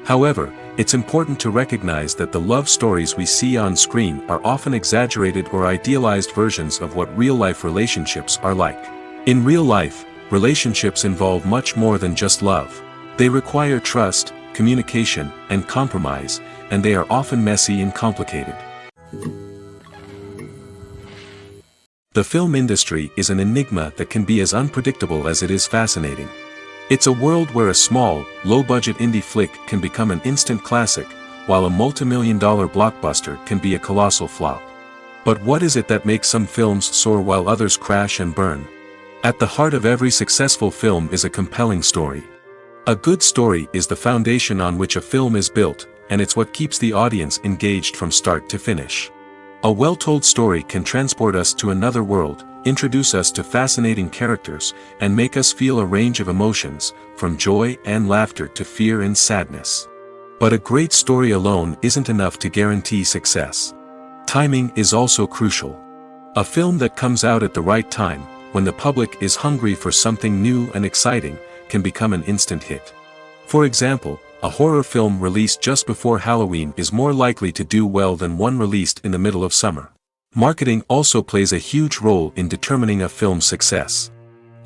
However, it's important to recognize that the love stories we see on screen are often exaggerated or idealized versions of what real-life relationships are like. In real life, relationships involve much more than just love. They require trust, communication, and compromise, and they are often messy and complicated. The film industry is an enigma that can be as unpredictable as it is fascinating. It's a world where a small, low-budget indie flick can become an instant classic, while a multi-million-dollar blockbuster can be a colossal flop. But what is it that makes some films soar while others crash and burn? At the heart of every successful film is a compelling story. A good story is the foundation on which a film is built, and it's what keeps the audience engaged from start to finish. A well-told story can transport us to another world, introduce us to fascinating characters, and make us feel a range of emotions, from joy and laughter to fear and sadness. But a great story alone isn't enough to guarantee success. Timing is also crucial. A film that comes out at the right time, when the public is hungry for something new and exciting, can become an instant hit. For example, a horror film released just before Halloween is more likely to do well than one released in the middle of summer. Marketing also plays a huge role in determining a film's success.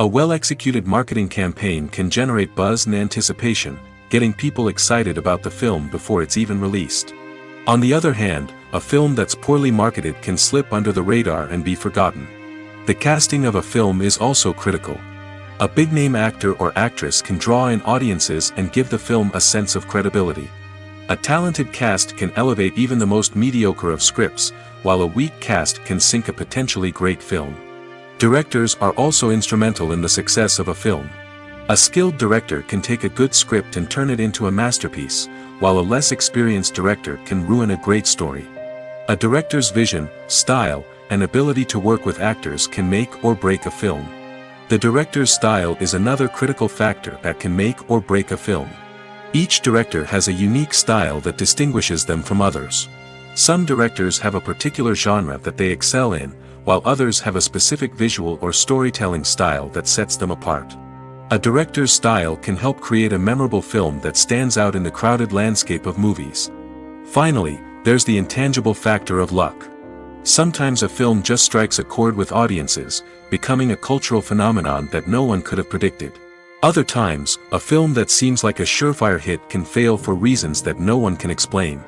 A well-executed marketing campaign can generate buzz and anticipation, getting people excited about the film before it's even released. On the other hand, a film that's poorly marketed can slip under the radar and be forgotten. The casting of a film is also critical. A big-name actor or actress can draw in audiences and give the film a sense of credibility. A talented cast can elevate even the most mediocre of scripts, while a weak cast can sink a potentially great film. Directors are also instrumental in the success of a film. A skilled director can take a good script and turn it into a masterpiece, while a less experienced director can ruin a great story. A director's vision, style, and ability to work with actors can make or break a film. The director's style is another critical factor that can make or break a film. Each director has a unique style that distinguishes them from others. Some directors have a particular genre that they excel in, while others have a specific visual or storytelling style that sets them apart. A director's style can help create a memorable film that stands out in the crowded landscape of movies. Finally, there's the intangible factor of luck. Sometimes a film just strikes a chord with audiences, becoming a cultural phenomenon that no one could have predicted. Other times, a film that seems like a surefire hit can fail for reasons that no one can explain.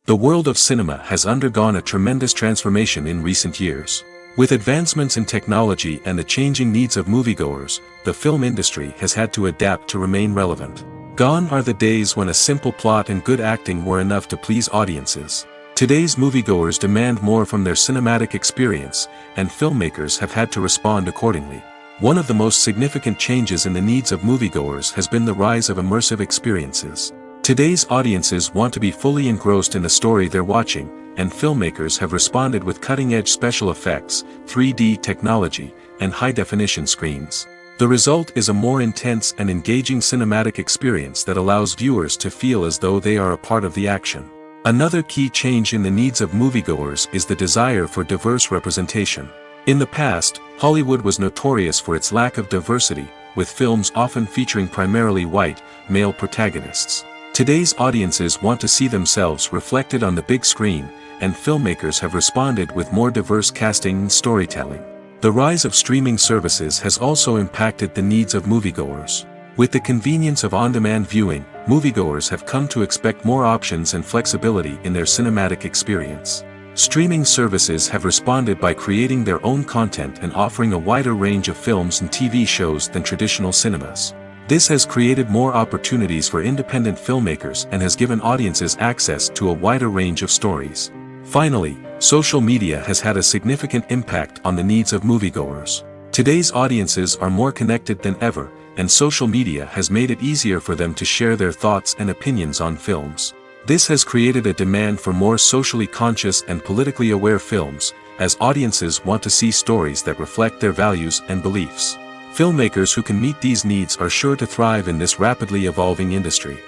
The world of cinema has undergone a tremendous transformation in recent years. With advancements in technology and the changing needs of moviegoers, the film industry has had to adapt to remain relevant. Gone are the days when a simple plot and good acting were enough to please audiences. Today's moviegoers demand more from their cinematic experience, and filmmakers have had to respond accordingly. One of the most significant changes in the needs of moviegoers has been the rise of immersive experiences. Today's audiences want to be fully engrossed in the story they're watching, and filmmakers have responded with cutting-edge special effects, 3D technology, and high-definition screens. The result is a more intense and engaging cinematic experience that allows viewers to feel as though they are a part of the action. Another key change in the needs of moviegoers is the desire for diverse representation. In the past, Hollywood was notorious for its lack of diversity, with films often featuring primarily white, male protagonists. Today's audiences want to see themselves reflected on the big screen, and filmmakers have responded with more diverse casting and storytelling. The rise of streaming services has also impacted the needs of moviegoers. With the convenience of on-demand viewing, moviegoers have come to expect more options and flexibility in their cinematic experience. Streaming services have responded by creating their own content and offering a wider range of films and TV shows than traditional cinemas. This has created more opportunities for independent filmmakers and has given audiences access to a wider range of stories. Finally, social media has had a significant impact on the needs of moviegoers. Today's audiences are more connected than ever, and social media has made it easier for them to share their thoughts and opinions on films. This has created a demand for more socially conscious and politically aware films, as audiences want to see stories that reflect their values and beliefs. Filmmakers who can meet these needs are sure to thrive in this rapidly evolving industry.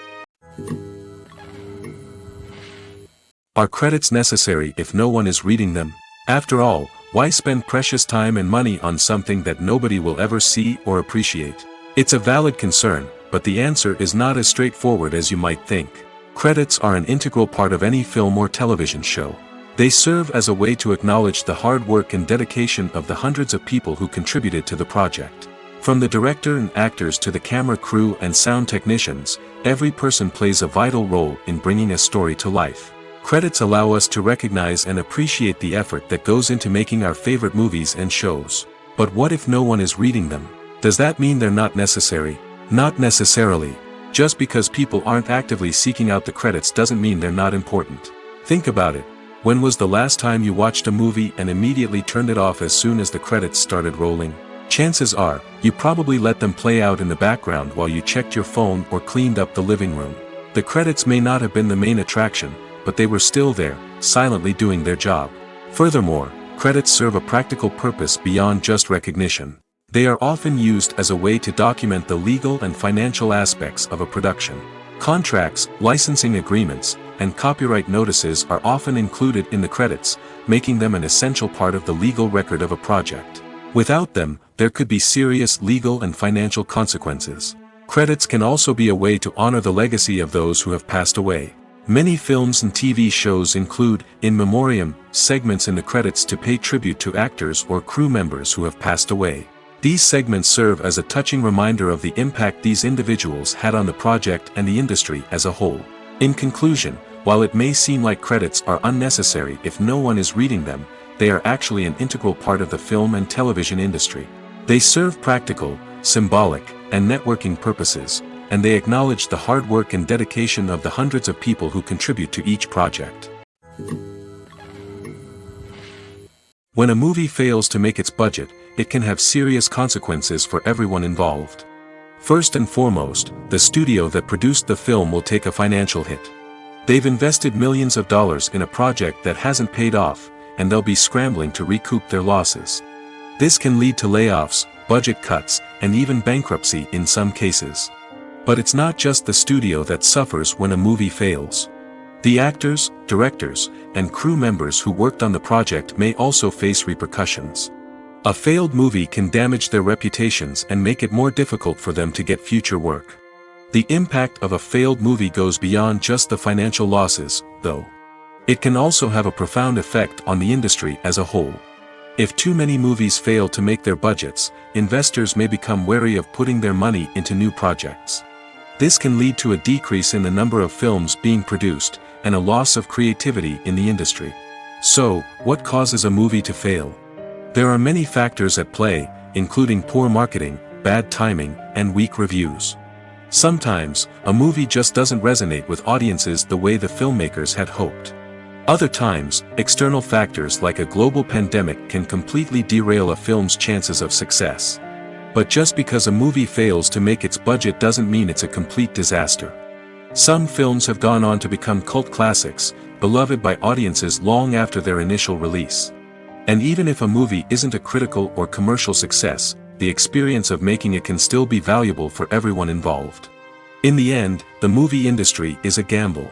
Are credits necessary if no one is reading them? After all, why spend precious time and money on something that nobody will ever see or appreciate? It's a valid concern, but the answer is not as straightforward as you might think. Credits are an integral part of any film or television show. They serve as a way to acknowledge the hard work and dedication of the hundreds of people who contributed to the project. From the director and actors to the camera crew and sound technicians, every person plays a vital role in bringing a story to life. Credits allow us to recognize and appreciate the effort that goes into making our favorite movies and shows. But what if no one is reading them? Does that mean they're not necessary? Not necessarily. Just because people aren't actively seeking out the credits doesn't mean they're not important. Think about it. When was the last time you watched a movie and immediately turned it off as soon as the credits started rolling? Chances are, you probably let them play out in the background while you checked your phone or cleaned up the living room. The credits may not have been the main attraction, but they were still there, silently doing their job. Furthermore, credits serve a practical purpose beyond just recognition. They are often used as a way to document the legal and financial aspects of a production. Contracts, licensing agreements, and copyright notices are often included in the credits, making them an essential part of the legal record of a project. Without them, there could be serious legal and financial consequences. Credits can also be a way to honor the legacy of those who have passed away. Many films and TV shows include, in memoriam, segments in the credits to pay tribute to actors or crew members who have passed away. These segments serve as a touching reminder of the impact these individuals had on the project and the industry as a whole. In conclusion, while it may seem like credits are unnecessary if no one is reading them, they are actually an integral part of the film and television industry. They serve practical, symbolic, and networking purposes, and they acknowledge the hard work and dedication of the hundreds of people who contribute to each project. When a movie fails to make its budget, it can have serious consequences for everyone involved. First and foremost, the studio that produced the film will take a financial hit. They've invested millions of dollars in a project that hasn't paid off, and they'll be scrambling to recoup their losses. This can lead to layoffs, budget cuts, and even bankruptcy in some cases. But it's not just the studio that suffers when a movie fails. The actors, directors, and crew members who worked on the project may also face repercussions. A failed movie can damage their reputations and make it more difficult for them to get future work. The impact of a failed movie goes beyond just the financial losses, though. It can also have a profound effect on the industry as a whole. If too many movies fail to make their budgets, investors may become wary of putting their money into new projects. This can lead to a decrease in the number of films being produced, and a loss of creativity in the industry. So, what causes a movie to fail? There are many factors at play, including poor marketing, bad timing, and weak reviews. Sometimes, a movie just doesn't resonate with audiences the way the filmmakers had hoped. Other times, external factors like a global pandemic can completely derail a film's chances of success. But just because a movie fails to make its budget doesn't mean it's a complete disaster. Some films have gone on to become cult classics, beloved by audiences long after their initial release. And even if a movie isn't a critical or commercial success, the experience of making it can still be valuable for everyone involved. In the end, the movie industry is a gamble.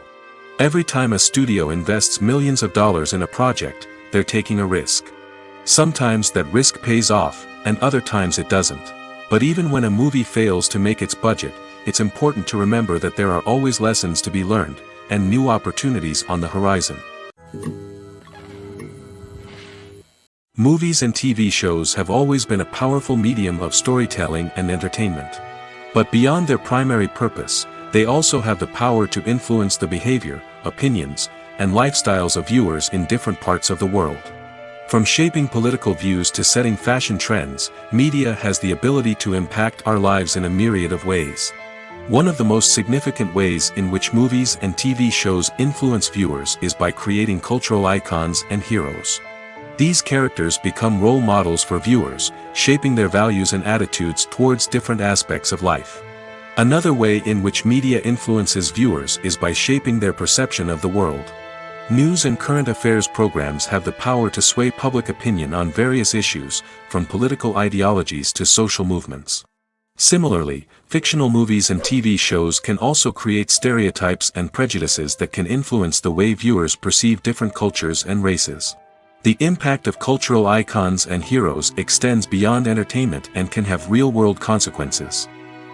Every time a studio invests millions of dollars in a project, they're taking a risk. Sometimes that risk pays off, and other times it doesn't. But even when a movie fails to make its budget, it's important to remember that there are always lessons to be learned, and new opportunities on the horizon. Movies and TV shows have always been a powerful medium of storytelling and entertainment. But beyond their primary purpose, they also have the power to influence the behavior, opinions, and lifestyles of viewers in different parts of the world. From shaping political views to setting fashion trends, media has the ability to impact our lives in a myriad of ways. One of the most significant ways in which movies and TV shows influence viewers is by creating cultural icons and heroes. These characters become role models for viewers, shaping their values and attitudes towards different aspects of life. Another way in which media influences viewers is by shaping their perception of the world. News and current affairs programs have the power to sway public opinion on various issues, from political ideologies to social movements. Similarly, fictional movies and TV shows can also create stereotypes and prejudices that can influence the way viewers perceive different cultures and races. The impact of cultural icons and heroes extends beyond entertainment and can have real-world consequences.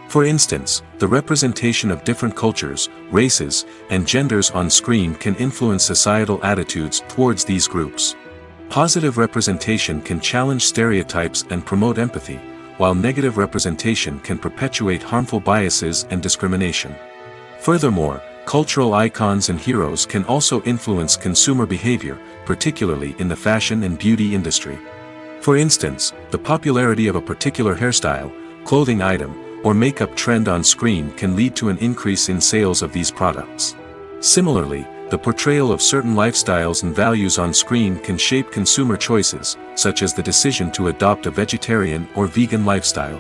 For instance, the representation of different cultures, races, and genders on screen can influence societal attitudes towards these groups. Positive representation can challenge stereotypes and promote empathy, while negative representation can perpetuate harmful biases and discrimination. Furthermore, cultural icons and heroes can also influence consumer behavior, particularly in the fashion and beauty industry. For instance, the popularity of a particular hairstyle, clothing item, or makeup trend on screen can lead to an increase in sales of these products. Similarly, the portrayal of certain lifestyles and values on screen can shape consumer choices, such as the decision to adopt a vegetarian or vegan lifestyle.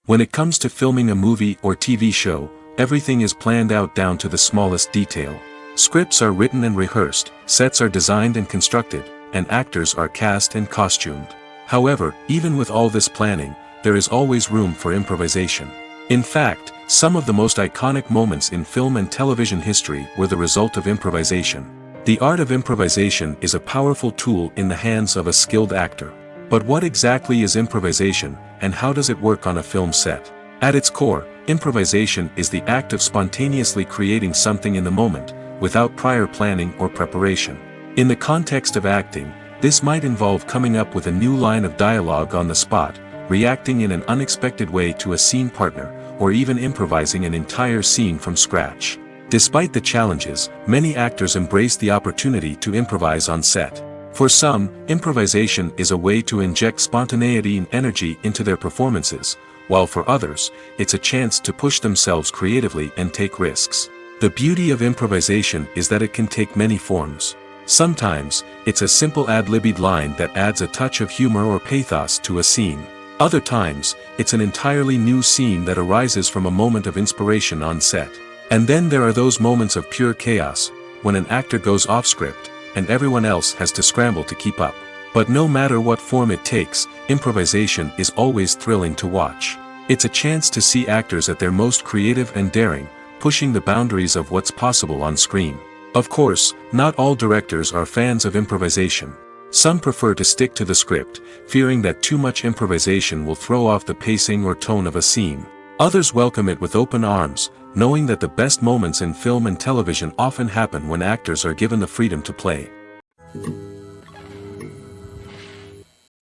When it comes to filming a movie or TV show, everything is planned out down to the smallest detail. Scripts are written and rehearsed, sets are designed and constructed, and actors are cast and costumed. However, even with all this planning, there is always room for improvisation. In fact, some of the most iconic moments in film and television history were the result of improvisation. The art of improvisation is a powerful tool in the hands of a skilled actor. But what exactly is improvisation, and how does it work on a film set? At its core, improvisation is the act of spontaneously creating something in the moment, without prior planning or preparation. In the context of acting, this might involve coming up with a new line of dialogue on the spot, reacting in an unexpected way to a scene partner, or even improvising an entire scene from scratch. Despite the challenges, many actors embrace the opportunity to improvise on set. For some, improvisation is a way to inject spontaneity and energy into their performances, while for others, it's a chance to push themselves creatively and take risks. The beauty of improvisation is that it can take many forms. Sometimes, it's a simple ad-libbed line that adds a touch of humor or pathos to a scene. Other times, it's an entirely new scene that arises from a moment of inspiration on set. And then there are those moments of pure chaos, when an actor goes off script, and everyone else has to scramble to keep up. But no matter what form it takes, improvisation is always thrilling to watch. It's a chance to see actors at their most creative and daring, pushing the boundaries of what's possible on screen. Of course, not all directors are fans of improvisation. Some prefer to stick to the script, fearing that too much improvisation will throw off the pacing or tone of a scene. Others welcome it with open arms, knowing that the best moments in film and television often happen when actors are given the freedom to play.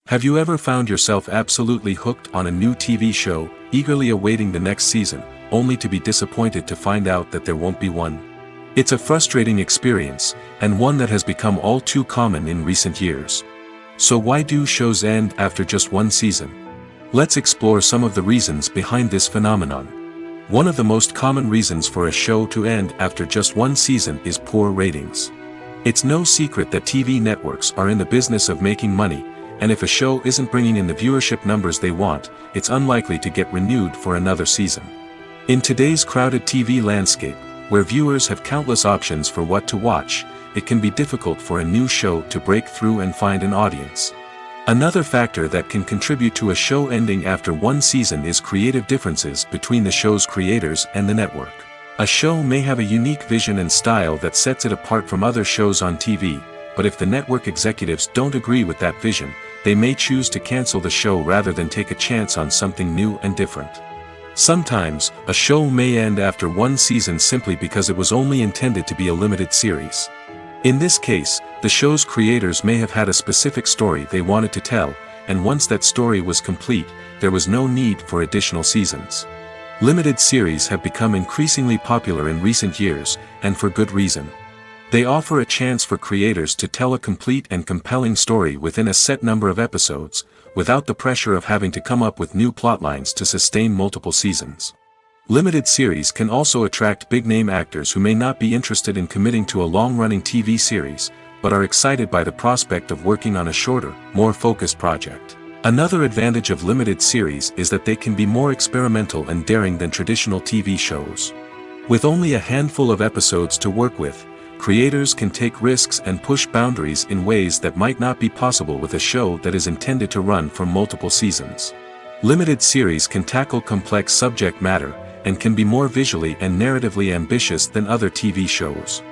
Have you ever found yourself absolutely hooked on a new TV show, eagerly awaiting the next season, only to be disappointed to find out that there won't be one? It's a frustrating experience, and one that has become all too common in recent years. So why do shows end after just one season? Let's explore some of the reasons behind this phenomenon. One of the most common reasons for a show to end after just one season is poor ratings. It's no secret that TV networks are in the business of making money, and if a show isn't bringing in the viewership numbers they want, it's unlikely to get renewed for another season. In today's crowded TV landscape, where viewers have countless options for what to watch, it can be difficult for a new show to break through and find an audience. Another factor that can contribute to a show ending after one season is creative differences between the show's creators and the network. A show may have a unique vision and style that sets it apart from other shows on TV, but if the network executives don't agree with that vision, they may choose to cancel the show rather than take a chance on something new and different. Sometimes, a show may end after one season simply because it was only intended to be a limited series. In this case, the show's creators may have had a specific story they wanted to tell, and once that story was complete, there was no need for additional seasons. Limited series have become increasingly popular in recent years, and for good reason. They offer a chance for creators to tell a complete and compelling story within a set number of episodes, without the pressure of having to come up with new plotlines to sustain multiple seasons. Limited series can also attract big-name actors who may not be interested in committing to a long-running TV series, but are excited by the prospect of working on a shorter, more focused project. Another advantage of limited series is that they can be more experimental and daring than traditional TV shows. With only a handful of episodes to work with, creators can take risks and push boundaries in ways that might not be possible with a show that is intended to run for multiple seasons. Limited series can tackle complex subject matter, and can be more visually and narratively ambitious than other TV shows.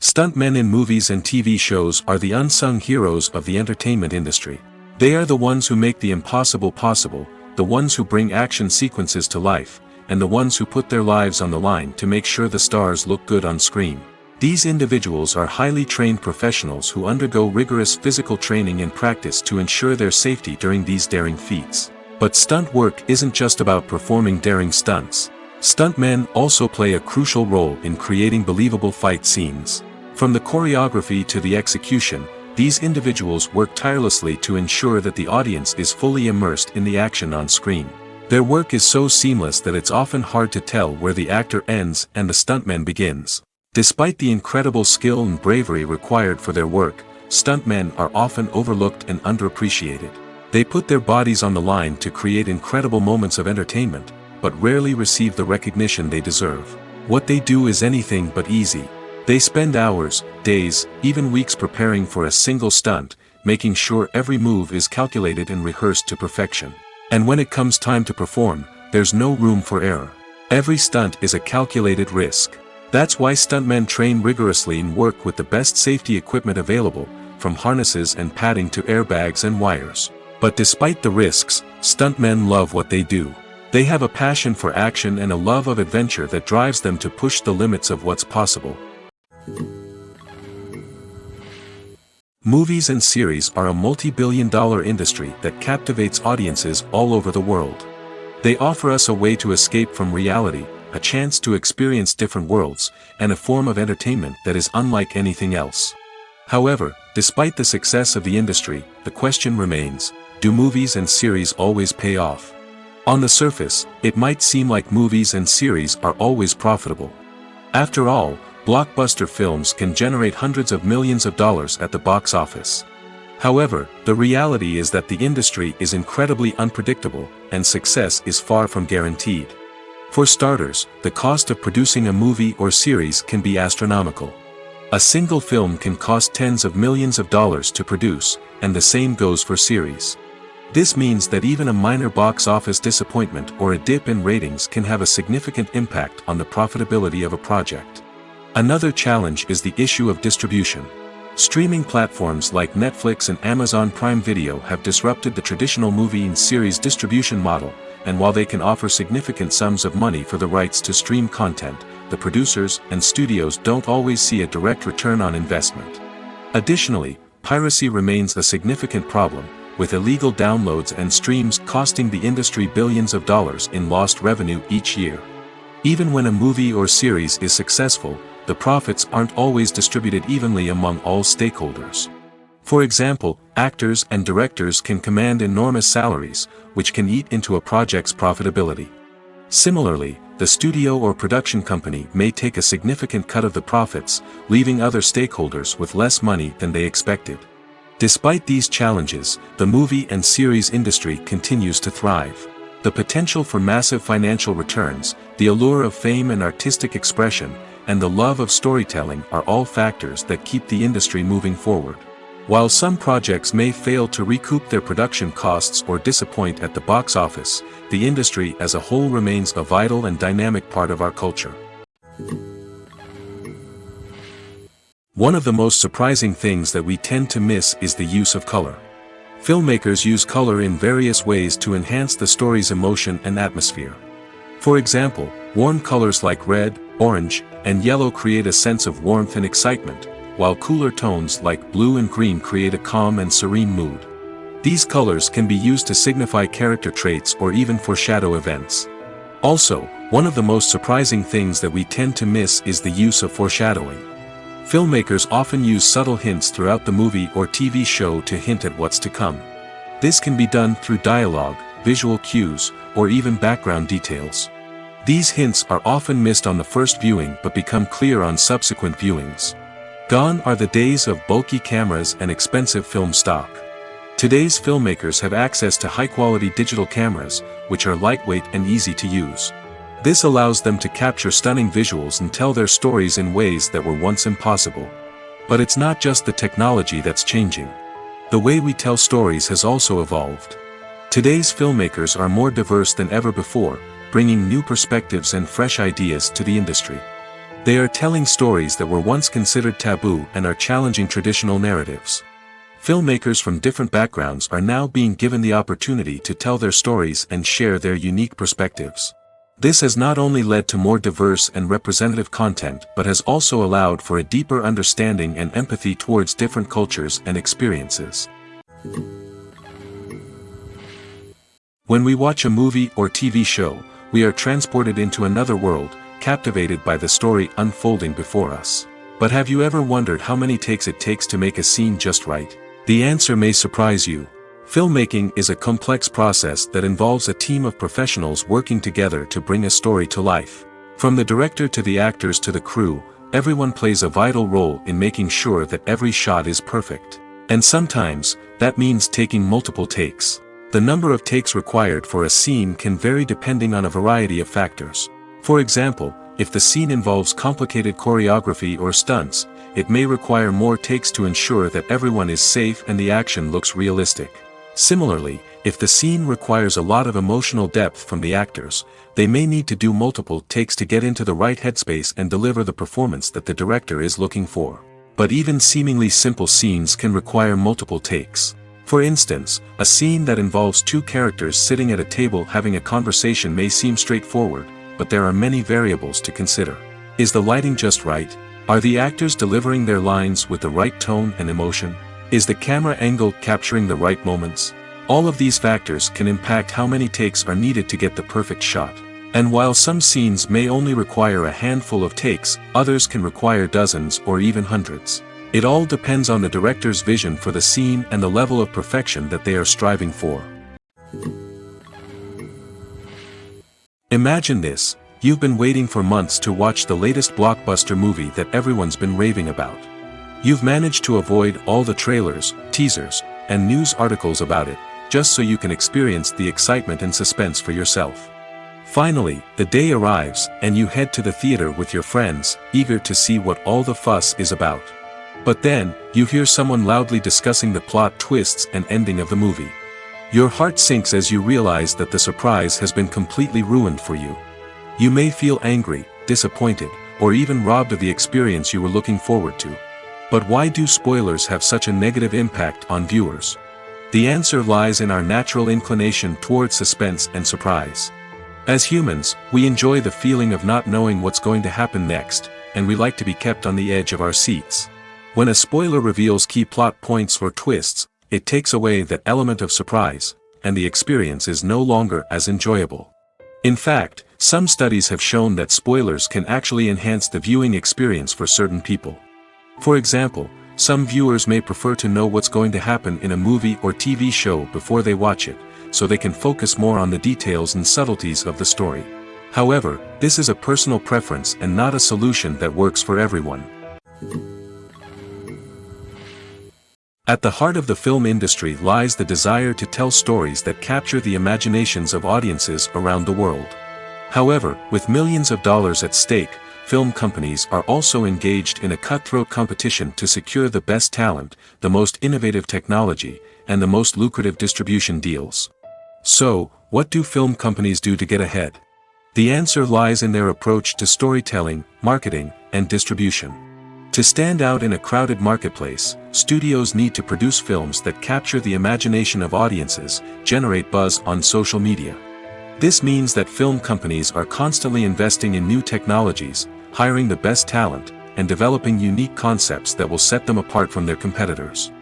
Stuntmen in movies and TV shows are the unsung heroes of the entertainment industry. They are the ones who make the impossible possible, the ones who bring action sequences to life, and the ones who put their lives on the line to make sure the stars look good on screen. These individuals are highly trained professionals who undergo rigorous physical training and practice to ensure their safety during these daring feats. But stunt work isn't just about performing daring stunts. Stuntmen also play a crucial role in creating believable fight scenes. From the choreography to the execution, these individuals work tirelessly to ensure that the audience is fully immersed in the action on screen. Their work is so seamless that it's often hard to tell where the actor ends and the stuntman begins. Despite the incredible skill and bravery required for their work, stuntmen are often overlooked and underappreciated. They put their bodies on the line to create incredible moments of entertainment, but rarely receive the recognition they deserve. What they do is anything but easy. They spend hours, days, even weeks preparing for a single stunt, making sure every move is calculated and rehearsed to perfection. And when it comes time to perform, there's no room for error. Every stunt is a calculated risk. That's why stuntmen train rigorously and work with the best safety equipment available, from harnesses and padding to airbags and wires. But despite the risks, stuntmen love what they do. They have a passion for action and a love of adventure that drives them to push the limits of what's possible. Movies and series are a multi-billion-dollar industry that captivates audiences all over the world. They offer us a way to escape from reality, a chance to experience different worlds, and a form of entertainment that is unlike anything else. However, despite the success of the industry, the question remains: do movies and series always pay off? On the surface, it might seem like movies and series are always profitable. After all, blockbuster films can generate hundreds of millions of dollars at the box office. However, the reality is that the industry is incredibly unpredictable, and success is far from guaranteed. For starters, the cost of producing a movie or series can be astronomical. A single film can cost tens of millions of dollars to produce, and the same goes for series. This means that even a minor box office disappointment or a dip in ratings can have a significant impact on the profitability of a project. Another challenge is the issue of distribution. Streaming platforms like Netflix and Amazon Prime Video have disrupted the traditional movie and series distribution model, and while they can offer significant sums of money for the rights to stream content, the producers and studios don't always see a direct return on investment. Additionally, piracy remains a significant problem, with illegal downloads and streams costing the industry billions of dollars in lost revenue each year. Even when a movie or series is successful, the profits aren't always distributed evenly among all stakeholders. For example, actors and directors can command enormous salaries, which can eat into a project's profitability. Similarly, the studio or production company may take a significant cut of the profits, leaving other stakeholders with less money than they expected. Despite these challenges, the movie and series industry continues to thrive. The potential for massive financial returns, the allure of fame and artistic expression, and the love of storytelling are all factors that keep the industry moving forward. While some projects may fail to recoup their production costs or disappoint at the box office, the industry as a whole remains a vital and dynamic part of our culture. One of the most surprising things that we tend to miss is the use of color. Filmmakers use color in various ways to enhance the story's emotion and atmosphere. For example, warm colors like red, orange, and yellow create a sense of warmth and excitement, while cooler tones like blue and green create a calm and serene mood. These colors can be used to signify character traits or even foreshadow events. Also, one of the most surprising things that we tend to miss is the use of foreshadowing. Filmmakers often use subtle hints throughout the movie or TV show to hint at what's to come. This can be done through dialogue, visual cues, or even background details. These hints are often missed on the first viewing but become clear on subsequent viewings. Gone are the days of bulky cameras and expensive film stock. Today's filmmakers have access to high-quality digital cameras, which are lightweight and easy to use. This allows them to capture stunning visuals and tell their stories in ways that were once impossible. But it's not just the technology that's changing. The way we tell stories has also evolved. Today's filmmakers are more diverse than ever before, bringing new perspectives and fresh ideas to the industry. They are telling stories that were once considered taboo and are challenging traditional narratives. Filmmakers from different backgrounds are now being given the opportunity to tell their stories and share their unique perspectives. This has not only led to more diverse and representative content but has also allowed for a deeper understanding and empathy towards different cultures and experiences. When we watch a movie or TV show, we are transported into another world, captivated by the story unfolding before us. But have you ever wondered how many takes it takes to make a scene just right? The answer may surprise you. Filmmaking is a complex process that involves a team of professionals working together to bring a story to life. From the director to the actors to the crew, everyone plays a vital role in making sure that every shot is perfect. And sometimes, that means taking multiple takes. The number of takes required for a scene can vary depending on a variety of factors. For example, if the scene involves complicated choreography or stunts, it may require more takes to ensure that everyone is safe and the action looks realistic. Similarly, if the scene requires a lot of emotional depth from the actors, they may need to do multiple takes to get into the right headspace and deliver the performance that the director is looking for. But even seemingly simple scenes can require multiple takes. For instance, a scene that involves two characters sitting at a table having a conversation may seem straightforward, but there are many variables to consider. Is the lighting just right? Are the actors delivering their lines with the right tone and emotion? Is the camera angle capturing the right moments? All of these factors can impact how many takes are needed to get the perfect shot. And while some scenes may only require a handful of takes, others can require dozens or even hundreds. It all depends on the director's vision for the scene and the level of perfection that they are striving for. Imagine this. You've been waiting for months to watch the latest blockbuster movie that everyone's been raving about. You've managed to avoid all the trailers, teasers, and news articles about it, just so you can experience the excitement and suspense for yourself. Finally, the day arrives, and you head to the theater with your friends, eager to see what all the fuss is about. But then, you hear someone loudly discussing the plot twists and ending of the movie. Your heart sinks as you realize that the surprise has been completely ruined for you. You may feel angry, disappointed, or even robbed of the experience you were looking forward to. But why do spoilers have such a negative impact on viewers? The answer lies in our natural inclination towards suspense and surprise. As humans, we enjoy the feeling of not knowing what's going to happen next, and we like to be kept on the edge of our seats. When a spoiler reveals key plot points or twists, it takes away that element of surprise, and the experience is no longer as enjoyable. In fact, some studies have shown that spoilers can actually enhance the viewing experience for certain people. For example, some viewers may prefer to know what's going to happen in a movie or TV show before they watch it, so they can focus more on the details and subtleties of the story. However, this is a personal preference and not a solution that works for everyone. At the heart of the film industry lies the desire to tell stories that capture the imaginations of audiences around the world. However, with millions of dollars at stake, film companies are also engaged in a cutthroat competition to secure the best talent, the most innovative technology, and the most lucrative distribution deals. So, what do film companies do to get ahead? The answer lies in their approach to storytelling, marketing, and distribution. To stand out in a crowded marketplace, studios need to produce films that capture the imagination of audiences, generate buzz on social media. This means that film companies are constantly investing in new technologies, hiring the best talent, and developing unique concepts that will set them apart from their competitors.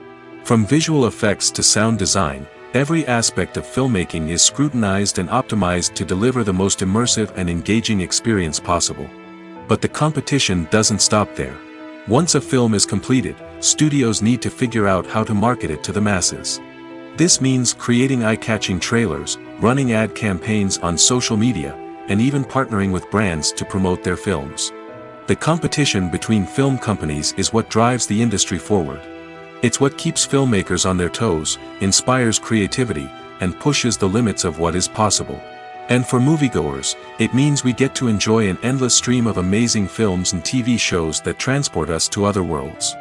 From visual effects to sound design, every aspect of filmmaking is scrutinized and optimized to deliver the most immersive and engaging experience possible. But the competition doesn't stop there. Once a film is completed, studios need to figure out how to market it to the masses. This means creating eye-catching trailers, running ad campaigns on social media, and even partnering with brands to promote their films. The competition between film companies is what drives the industry forward. It's what keeps filmmakers on their toes, inspires creativity, and pushes the limits of what is possible. And for moviegoers, it means we get to enjoy an endless stream of amazing films and TV shows that transport us to other worlds.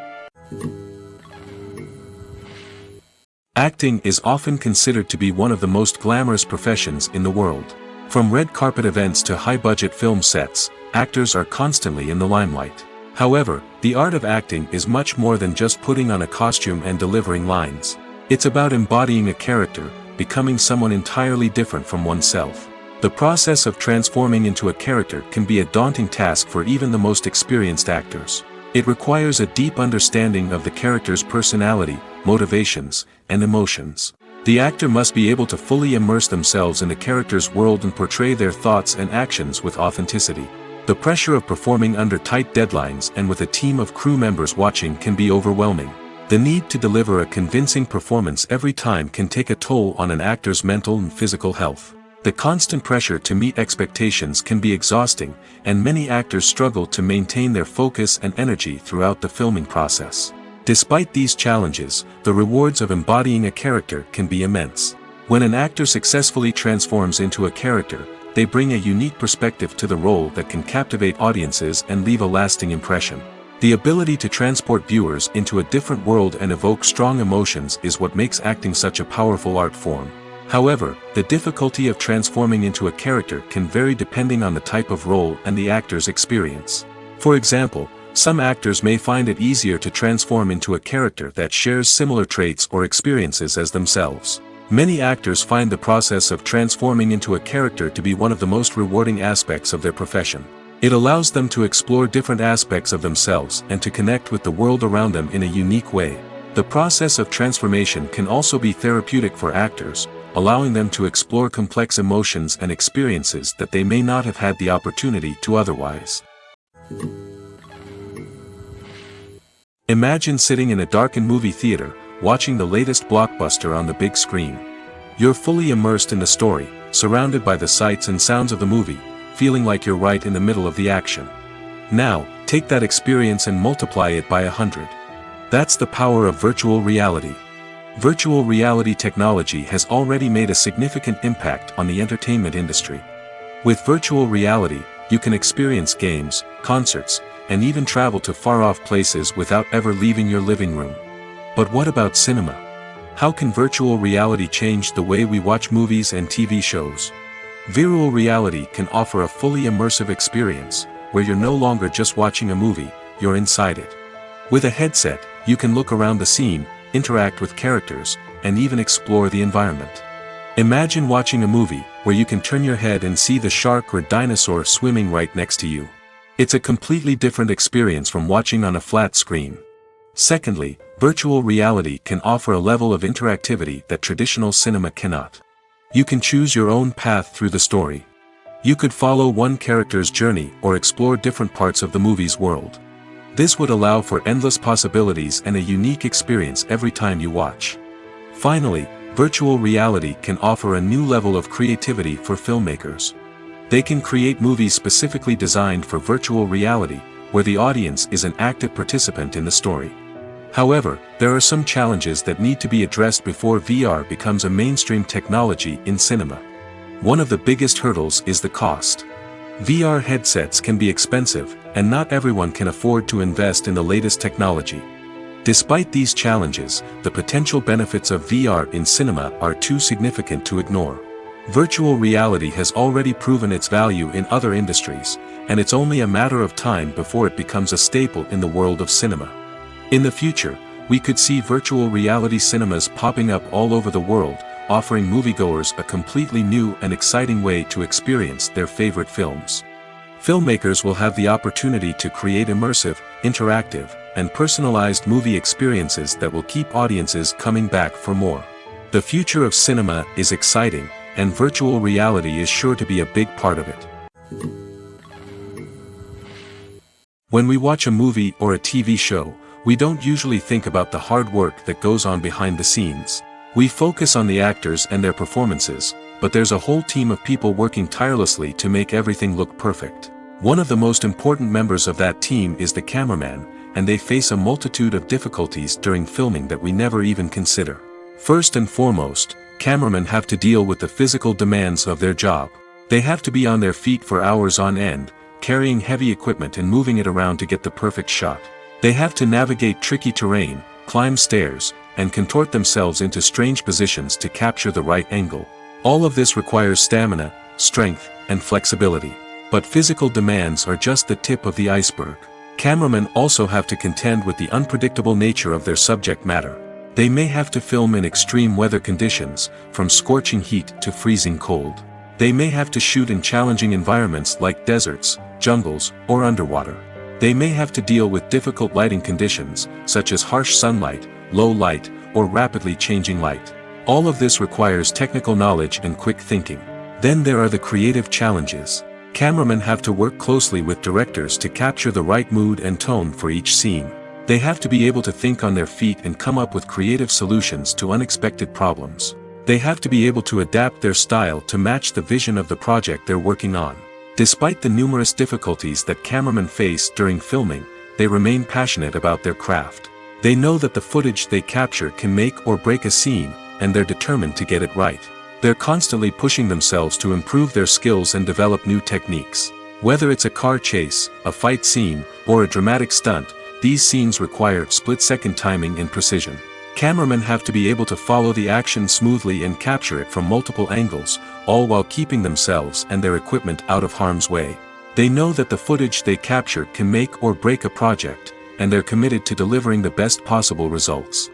Acting is often considered to be one of the most glamorous professions in the world. From red carpet events to high-budget film sets, actors are constantly in the limelight. However, the art of acting is much more than just putting on a costume and delivering lines. It's about embodying a character, becoming someone entirely different from oneself. The process of transforming into a character can be a daunting task for even the most experienced actors. It requires a deep understanding of the character's personality, motivations, and emotions. The actor must be able to fully immerse themselves in the character's world and portray their thoughts and actions with authenticity. The pressure of performing under tight deadlines and with a team of crew members watching can be overwhelming. The need to deliver a convincing performance every time can take a toll on an actor's mental and physical health. The constant pressure to meet expectations can be exhausting, and many actors struggle to maintain their focus and energy throughout the filming process. Despite these challenges, the rewards of embodying a character can be immense. When an actor successfully transforms into a character, they bring a unique perspective to the role that can captivate audiences and leave a lasting impression. The ability to transport viewers into a different world and evoke strong emotions is what makes acting such a powerful art form. However, the difficulty of transforming into a character can vary depending on the type of role and the actor's experience. For example, some actors may find it easier to transform into a character that shares similar traits or experiences as themselves. Many actors find the process of transforming into a character to be one of the most rewarding aspects of their profession. It allows them to explore different aspects of themselves and to connect with the world around them in a unique way. The process of transformation can also be therapeutic for actors, allowing them to explore complex emotions and experiences that they may not have had the opportunity to otherwise. Imagine sitting in a darkened movie theater, watching the latest blockbuster on the big screen. You're fully immersed in the story, surrounded by the sights and sounds of the movie, feeling like you're right in the middle of the action. Now, take that experience and multiply it by 100. That's the power of virtual reality. Virtual reality technology has already made a significant impact on the entertainment industry. With virtual reality, you can experience games, concerts, and even travel to far-off places without ever leaving your living room. But what about cinema? How can virtual reality change the way we watch movies and TV shows? Virtual reality can offer a fully immersive experience, where you're no longer just watching a movie, you're inside it. With a headset, you can look around the scene, interact with characters, and even explore the environment. Imagine watching a movie, where you can turn your head and see the shark or dinosaur swimming right next to you. It's a completely different experience from watching on a flat screen. Secondly, virtual reality can offer a level of interactivity that traditional cinema cannot. You can choose your own path through the story. You could follow one character's journey or explore different parts of the movie's world. This would allow for endless possibilities and a unique experience every time you watch. Finally, virtual reality can offer a new level of creativity for filmmakers. They can create movies specifically designed for virtual reality, where the audience is an active participant in the story. However, there are some challenges that need to be addressed before VR becomes a mainstream technology in cinema. One of the biggest hurdles is the cost. VR headsets can be expensive, and not everyone can afford to invest in the latest technology. Despite these challenges, the potential benefits of VR in cinema are too significant to ignore. Virtual reality has already proven its value in other industries, and it's only a matter of time before it becomes a staple in the world of cinema. In the future, we could see virtual reality cinemas popping up all over the world, offering moviegoers a completely new and exciting way to experience their favorite films. Filmmakers will have the opportunity to create immersive, interactive, and personalized movie experiences that will keep audiences coming back for more. The future of cinema is exciting, and virtual reality is sure to be a big part of it. When we watch a movie or a TV show, we don't usually think about the hard work that goes on behind the scenes. We focus on the actors and their performances, but there's a whole team of people working tirelessly to make everything look perfect. One of the most important members of that team is the cameraman, and they face a multitude of difficulties during filming that we never even consider. First and foremost, cameramen have to deal with the physical demands of their job. They have to be on their feet for hours on end, carrying heavy equipment and moving it around to get the perfect shot. They have to navigate tricky terrain, climb stairs, and contort themselves into strange positions to capture the right angle. All of this requires stamina, strength, and flexibility. But physical demands are just the tip of the iceberg. Cameramen also have to contend with the unpredictable nature of their subject matter. They may have to film in extreme weather conditions, from scorching heat to freezing cold. They may have to shoot in challenging environments like deserts, jungles, or underwater. They may have to deal with difficult lighting conditions, such as harsh sunlight, low light, or rapidly changing light. All of this requires technical knowledge and quick thinking. Then there are the creative challenges. Cameramen have to work closely with directors to capture the right mood and tone for each scene. They have to be able to think on their feet and come up with creative solutions to unexpected problems. They have to be able to adapt their style to match the vision of the project they're working on. Despite the numerous difficulties that cameramen face during filming, they remain passionate about their craft. They know that the footage they capture can make or break a scene, and they're determined to get it right. They're constantly pushing themselves to improve their skills and develop new techniques. Whether it's a car chase, a fight scene, or a dramatic stunt, these scenes require split-second timing and precision. Cameramen have to be able to follow the action smoothly and capture it from multiple angles, all while keeping themselves and their equipment out of harm's way. They know that the footage they capture can make or break a project, and they're committed to delivering the best possible results.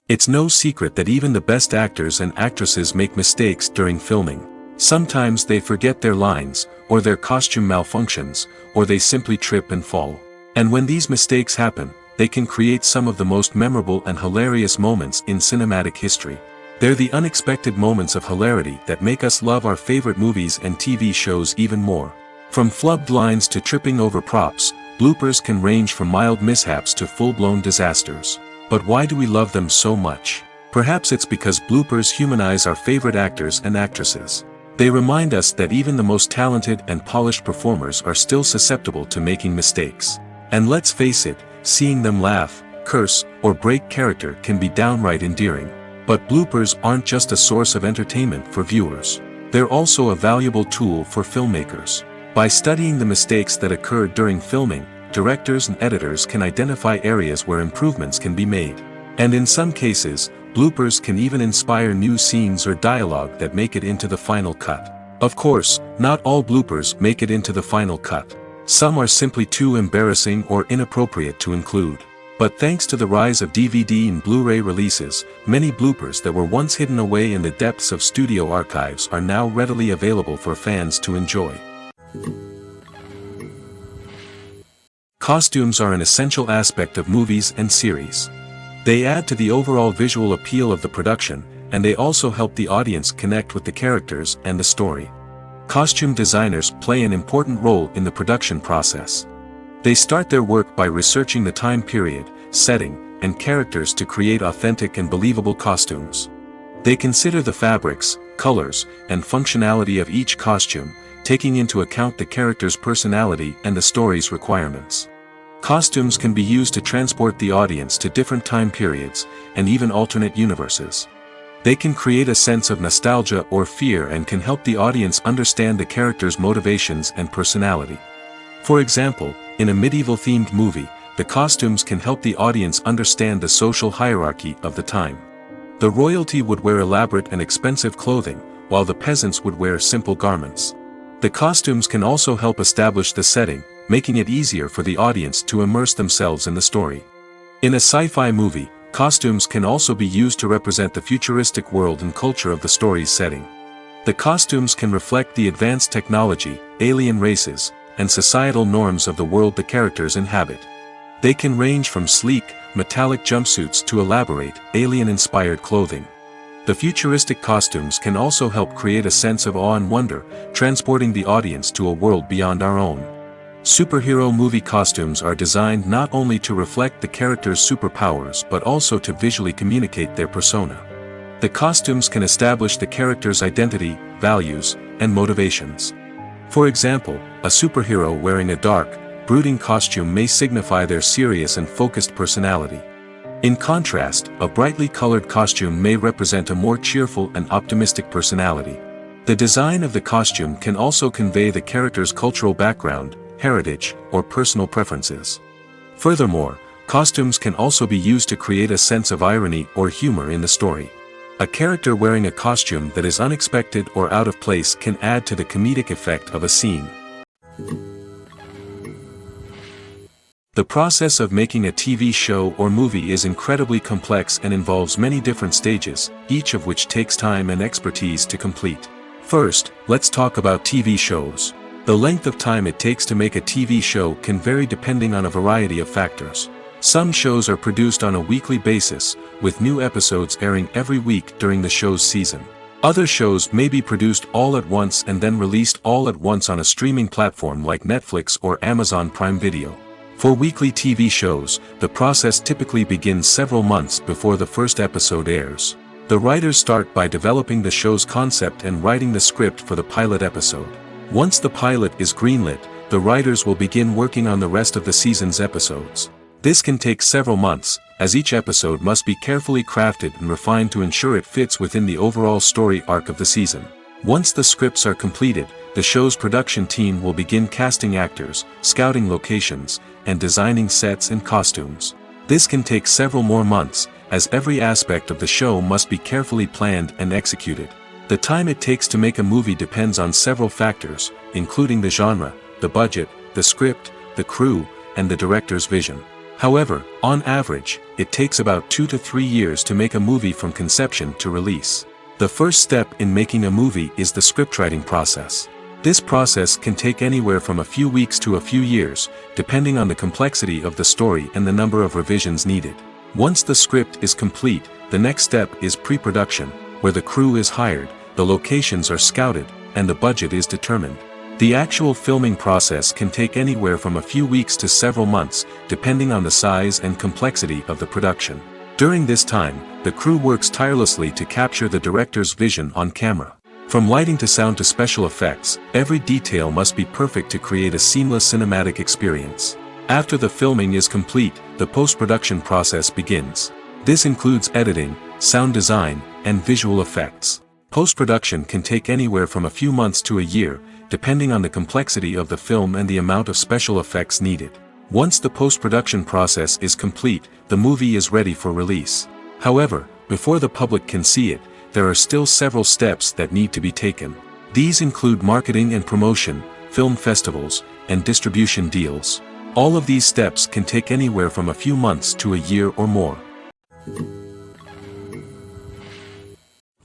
It's no secret that even the best actors and actresses make mistakes during filming. Sometimes they forget their lines, or their costume malfunctions, or they simply trip and fall. And when these mistakes happen, they can create some of the most memorable and hilarious moments in cinematic history. They're the unexpected moments of hilarity that make us love our favorite movies and TV shows even more. From flubbed lines to tripping over props, bloopers can range from mild mishaps to full-blown disasters. But why do we love them so much? Perhaps it's because bloopers humanize our favorite actors and actresses. They remind us that even the most talented and polished performers are still susceptible to making mistakes. And let's face it, seeing them laugh, curse, or break character can be downright endearing. But bloopers aren't just a source of entertainment for viewers. They're also a valuable tool for filmmakers. By studying the mistakes that occurred during filming, directors and editors can identify areas where improvements can be made. And in some cases, bloopers can even inspire new scenes or dialogue that make it into the final cut. Of course, not all bloopers make it into the final cut. Some are simply too embarrassing or inappropriate to include. But thanks to the rise of DVD and Blu-ray releases, many bloopers that were once hidden away in the depths of studio archives are now readily available for fans to enjoy. Costumes are an essential aspect of movies and series. They add to the overall visual appeal of the production, and they also help the audience connect with the characters and the story. Costume designers play an important role in the production process. They start their work by researching the time period, setting, and characters to create authentic and believable costumes. They consider the fabrics, colors, and functionality of each costume, taking into account the character's personality and the story's requirements. Costumes can be used to transport the audience to different time periods, and even alternate universes. They can create a sense of nostalgia or fear and can help the audience understand the character's motivations and personality. For example, in a medieval-themed movie, the costumes can help the audience understand the social hierarchy of the time. The royalty would wear elaborate and expensive clothing, while the peasants would wear simple garments. The costumes can also help establish the setting, making it easier for the audience to immerse themselves in the story. In a sci-fi movie, costumes can also be used to represent the futuristic world and culture of the story's setting. The costumes can reflect the advanced technology, alien races, and societal norms of the world the characters inhabit. They can range from sleek, metallic jumpsuits to elaborate, alien-inspired clothing. The futuristic costumes can also help create a sense of awe and wonder, transporting the audience to a world beyond our own. Superhero movie costumes are designed not only to reflect the character's superpowers but also to visually communicate their persona. The costumes can establish the character's identity, values, and motivations. For example, a superhero wearing a dark, brooding costume may signify their serious and focused personality. In contrast, a brightly colored costume may represent a more cheerful and optimistic personality. The design of the costume can also convey the character's cultural background, heritage, or personal preferences. Furthermore, costumes can also be used to create a sense of irony or humor in the story. A character wearing a costume that is unexpected or out of place can add to the comedic effect of a scene. The process of making a TV show or movie is incredibly complex and involves many different stages, each of which takes time and expertise to complete. First, let's talk about TV shows. The length of time it takes to make a TV show can vary depending on a variety of factors. Some shows are produced on a weekly basis, with new episodes airing every week during the show's season. Other shows may be produced all at once and then released all at once on a streaming platform like Netflix or Amazon Prime Video. For weekly TV shows, the process typically begins several months before the first episode airs. The writers start by developing the show's concept and writing the script for the pilot episode. Once the pilot is greenlit, the writers will begin working on the rest of the season's episodes. This can take several months, as each episode must be carefully crafted and refined to ensure it fits within the overall story arc of the season. Once the scripts are completed, the show's production team will begin casting actors, scouting locations, and designing sets and costumes. This can take several more months, as every aspect of the show must be carefully planned and executed. The time it takes to make a movie depends on several factors, including the genre, the budget, the script, the crew, and the director's vision. However, on average, it takes about 2 to 3 years to make a movie from conception to release. The first step in making a movie is the scriptwriting process. This process can take anywhere from a few weeks to a few years, depending on the complexity of the story and the number of revisions needed. Once the script is complete, the next step is pre-production, where the crew is hired, the locations are scouted, and the budget is determined. The actual filming process can take anywhere from a few weeks to several months, depending on the size and complexity of the production. During this time, the crew works tirelessly to capture the director's vision on camera. From lighting to sound to special effects, every detail must be perfect to create a seamless cinematic experience. After the filming is complete, the post-production process begins. This includes editing, sound design, and visual effects. Post-production can take anywhere from a few months to a year, depending on the complexity of the film and the amount of special effects needed. Once the post-production process is complete, the movie is ready for release. However, before the public can see it, there are still several steps that need to be taken. These include marketing and promotion, film festivals, and distribution deals. All of these steps can take anywhere from a few months to a year or more.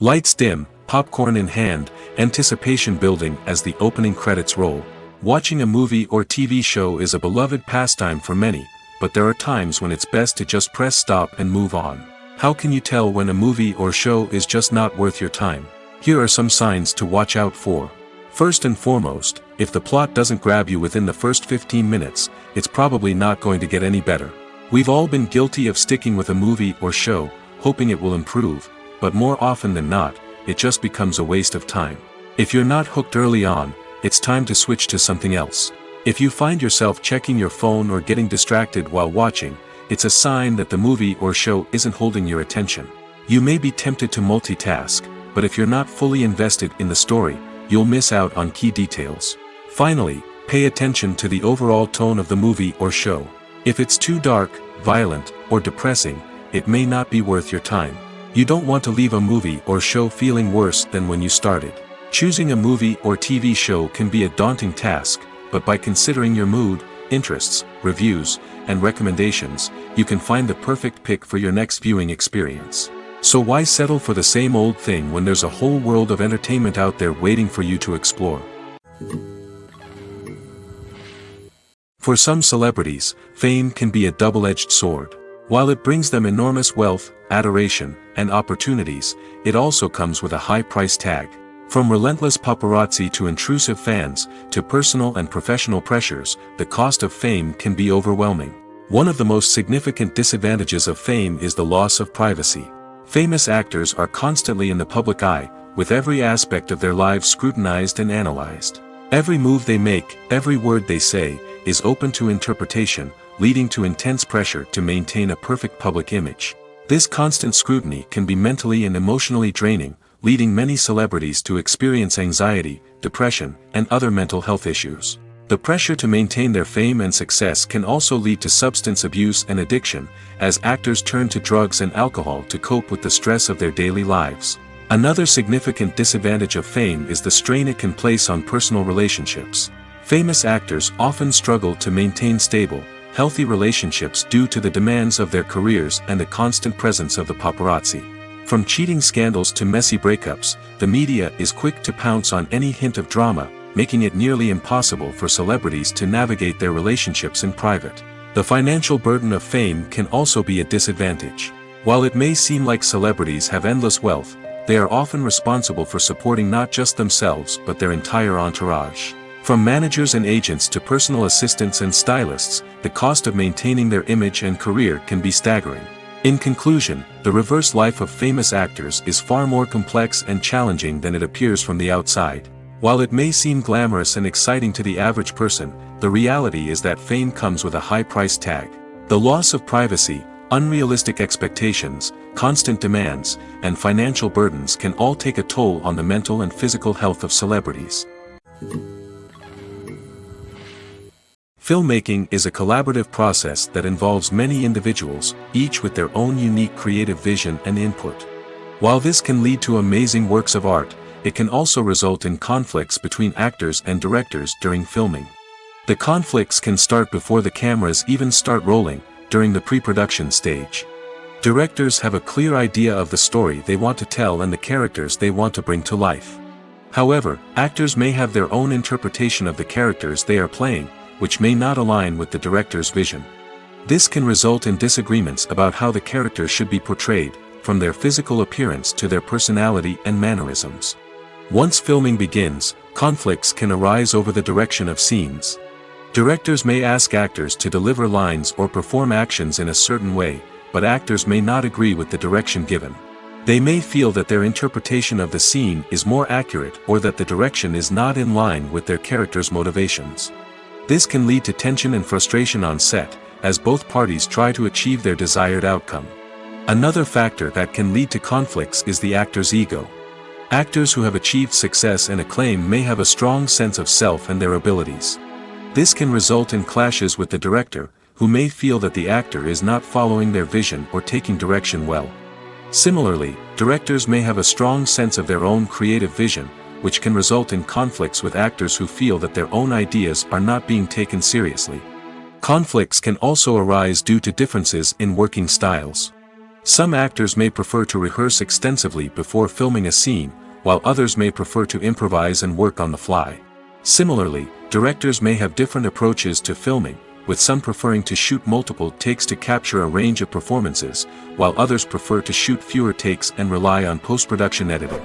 Lights dim, popcorn in hand, anticipation building as the opening credits roll. Watching a movie or TV show is a beloved pastime for many, but there are times when it's best to just press stop and move on. How can you tell when a movie or show is just not worth your time? Here are some signs to watch out for. First and foremost, if the plot doesn't grab you within the first 15 minutes, it's probably not going to get any better. We've all been guilty of sticking with a movie or show, hoping it will improve, but more often than not, it just becomes a waste of time. If you're not hooked early on, it's time to switch to something else. If you find yourself checking your phone or getting distracted while watching, it's a sign that the movie or show isn't holding your attention. You may be tempted to multitask, but if you're not fully invested in the story, you'll miss out on key details. Finally, pay attention to the overall tone of the movie or show. If it's too dark, violent, or depressing, it may not be worth your time. You don't want to leave a movie or show feeling worse than when you started. Choosing a movie or TV show can be a daunting task, but by considering your mood, interests, reviews, and recommendations, you can find the perfect pick for your next viewing experience. So why settle for the same old thing when there's a whole world of entertainment out there waiting for you to explore? For some celebrities, fame can be a double-edged sword. While it brings them enormous wealth, adoration, and opportunities, it also comes with a high price tag. From relentless paparazzi to intrusive fans, to personal and professional pressures, the cost of fame can be overwhelming. One of the most significant disadvantages of fame is the loss of privacy. Famous actors are constantly in the public eye, with every aspect of their lives scrutinized and analyzed. Every move they make, every word they say, is open to interpretation, leading to intense pressure to maintain a perfect public image. This constant scrutiny can be mentally and emotionally draining, leading many celebrities to experience anxiety, depression, and other mental health issues. The pressure to maintain their fame and success can also lead to substance abuse and addiction, as actors turn to drugs and alcohol to cope with the stress of their daily lives. Another significant disadvantage of fame is the strain it can place on personal relationships. Famous actors often struggle to maintain stable, healthy relationships due to the demands of their careers and the constant presence of the paparazzi. From cheating scandals to messy breakups, the media is quick to pounce on any hint of drama, making it nearly impossible for celebrities to navigate their relationships in private. The financial burden of fame can also be a disadvantage. While it may seem like celebrities have endless wealth, they are often responsible for supporting not just themselves but their entire entourage. From managers and agents to personal assistants and stylists, the cost of maintaining their image and career can be staggering. In conclusion, the reverse life of famous actors is far more complex and challenging than it appears from the outside. While it may seem glamorous and exciting to the average person, the reality is that fame comes with a high price tag. The loss of privacy, unrealistic expectations, constant demands, and financial burdens can all take a toll on the mental and physical health of celebrities. Filmmaking is a collaborative process that involves many individuals, each with their own unique creative vision and input. While this can lead to amazing works of art, it can also result in conflicts between actors and directors during filming. The conflicts can start before the cameras even start rolling, during the pre-production stage. Directors have a clear idea of the story they want to tell and the characters they want to bring to life. However, actors may have their own interpretation of the characters they are playing, which may not align with the director's vision. This can result in disagreements about how the character should be portrayed, from their physical appearance to their personality and mannerisms. Once filming begins, conflicts can arise over the direction of scenes. Directors may ask actors to deliver lines or perform actions in a certain way, but actors may not agree with the direction given. They may feel that their interpretation of the scene is more accurate or that the direction is not in line with their character's motivations. This can lead to tension and frustration on set, as both parties try to achieve their desired outcome. Another factor that can lead to conflicts is the actor's ego. Actors who have achieved success and acclaim may have a strong sense of self and their abilities. This can result in clashes with the director, who may feel that the actor is not following their vision or taking direction well. Similarly, directors may have a strong sense of their own creative vision, which can result in conflicts with actors who feel that their own ideas are not being taken seriously. Conflicts can also arise due to differences in working styles. Some actors may prefer to rehearse extensively before filming a scene, while others may prefer to improvise and work on the fly. Similarly, directors may have different approaches to filming, with some preferring to shoot multiple takes to capture a range of performances, while others prefer to shoot fewer takes and rely on post-production editing.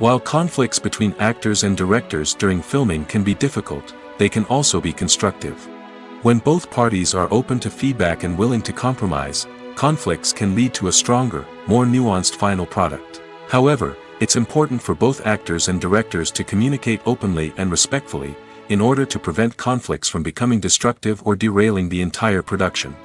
While conflicts between actors and directors during filming can be difficult, they can also be constructive. When both parties are open to feedback and willing to compromise, conflicts can lead to a stronger, more nuanced final product. However, it's important for both actors and directors to communicate openly and respectfully, in order to prevent conflicts from becoming destructive or derailing the entire production.